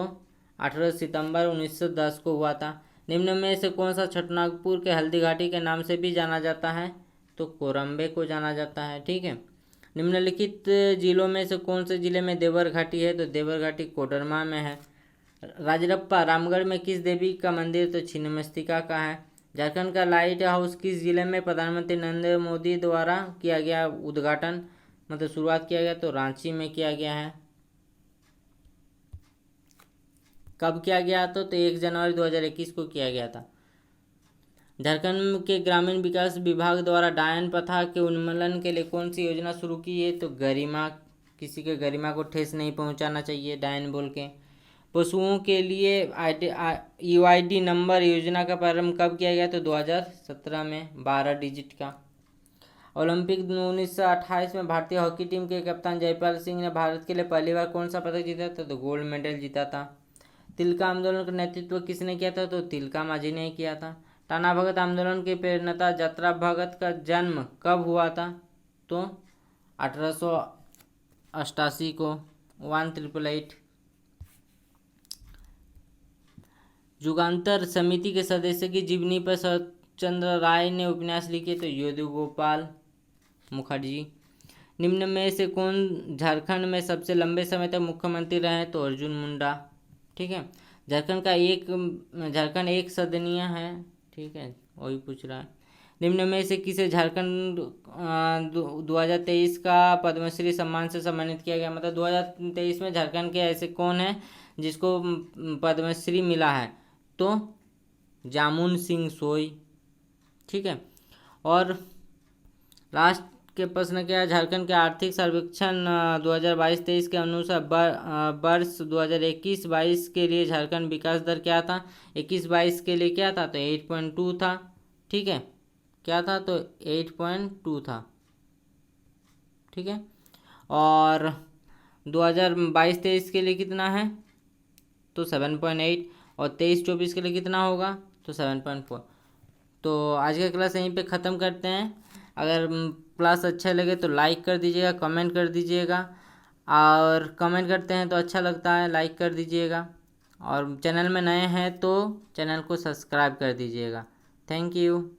18 सितंबर 1910 को हुआ था। निम्न में से कौन सा छोटानागपुर के हल्दी घाटी के नाम से भी जाना जाता है। तो कोरम्बे को जाना जाता है। ठीक है, निम्नलिखित जिलों में से कौन से जिले में देवर घाटी है। तो देवर घाटी कोडरमा में है। राजरप्पा रामगढ़ में किस देवी का मंदिर। तो छिन्नमस्तिका का है। झारखंड का लाइट हाउस किस जिले में प्रधानमंत्री नरेंद्र मोदी द्वारा किया गया उद्घाटन, मतलब शुरुआत किया गया, तो रांची में किया गया है। कब किया गया तो 1 जनवरी 2021 को किया गया था। झारखंड के ग्रामीण विकास विभाग द्वारा डायन प्रथा के उन्मूलन के लिए कौन सी योजना शुरू की है, तो गरिमा, किसी के गरिमा को ठेस नहीं पहुंचाना चाहिए डायन बोल के। पशुओं के लिए UID नंबर योजना का प्रारंभ कब किया गया, तो 2017 में 12 डिजिट का। ओलंपिक 1928 में भारतीय हॉकी टीम के कप्तान जयपाल सिंह ने भारत के लिए पहली बार कौन सा पदक जीता था, तो गोल्ड मेडल जीता था। तिलका आंदोलन का नेतृत्व किसने किया था, तो तिलका मांझी ने किया था। टाना भगत आंदोलन के प्रेरणा जतरा भगत का जन्म कब हुआ था, तो 1888 को 1888। युगांतर समिति के सदस्य की जीवनी पर शरतचंद्र राय ने उपन्यास लिखे, तो यदु गोपाल मुखर्जी। निम्न में से कौन झारखंड में सबसे लंबे समय तक मुख्यमंत्री रहे, तो अर्जुन मुंडा। ठीक है, झारखंड एक सदनीय है। ठीक है, वही पूछ रहा है। निम्न में से किसे झारखंड 2023 का पद्मश्री सम्मान से सम्मानित किया गया, मतलब 2023 में झारखंड के ऐसे कौन है जिसको पद्मश्री मिला है, तो जामुन सिंह सोई। ठीक है, और लास्ट के प्रश्न क्या है, झारखंड के आर्थिक सर्वेक्षण 2022-23 के अनुसार वर्ष 2021-22 के लिए झारखंड विकास दर क्या था, 21-22 के लिए क्या था, तो 8.2 था। ठीक है, क्या था, तो 8.2 था। ठीक है, और 2022-23 के लिए कितना है, तो 7.8, और 23-24 के लिए कितना होगा, तो 7.4। तो आज का क्लास यहीं पे ख़त्म करते हैं। अगर क्लास अच्छा लगे तो लाइक कर दीजिएगा, कमेंट कर दीजिएगा, और कमेंट करते हैं तो अच्छा लगता है, लाइक कर दीजिएगा, और चैनल में नए हैं तो चैनल को सब्सक्राइब कर दीजिएगा। Thank you.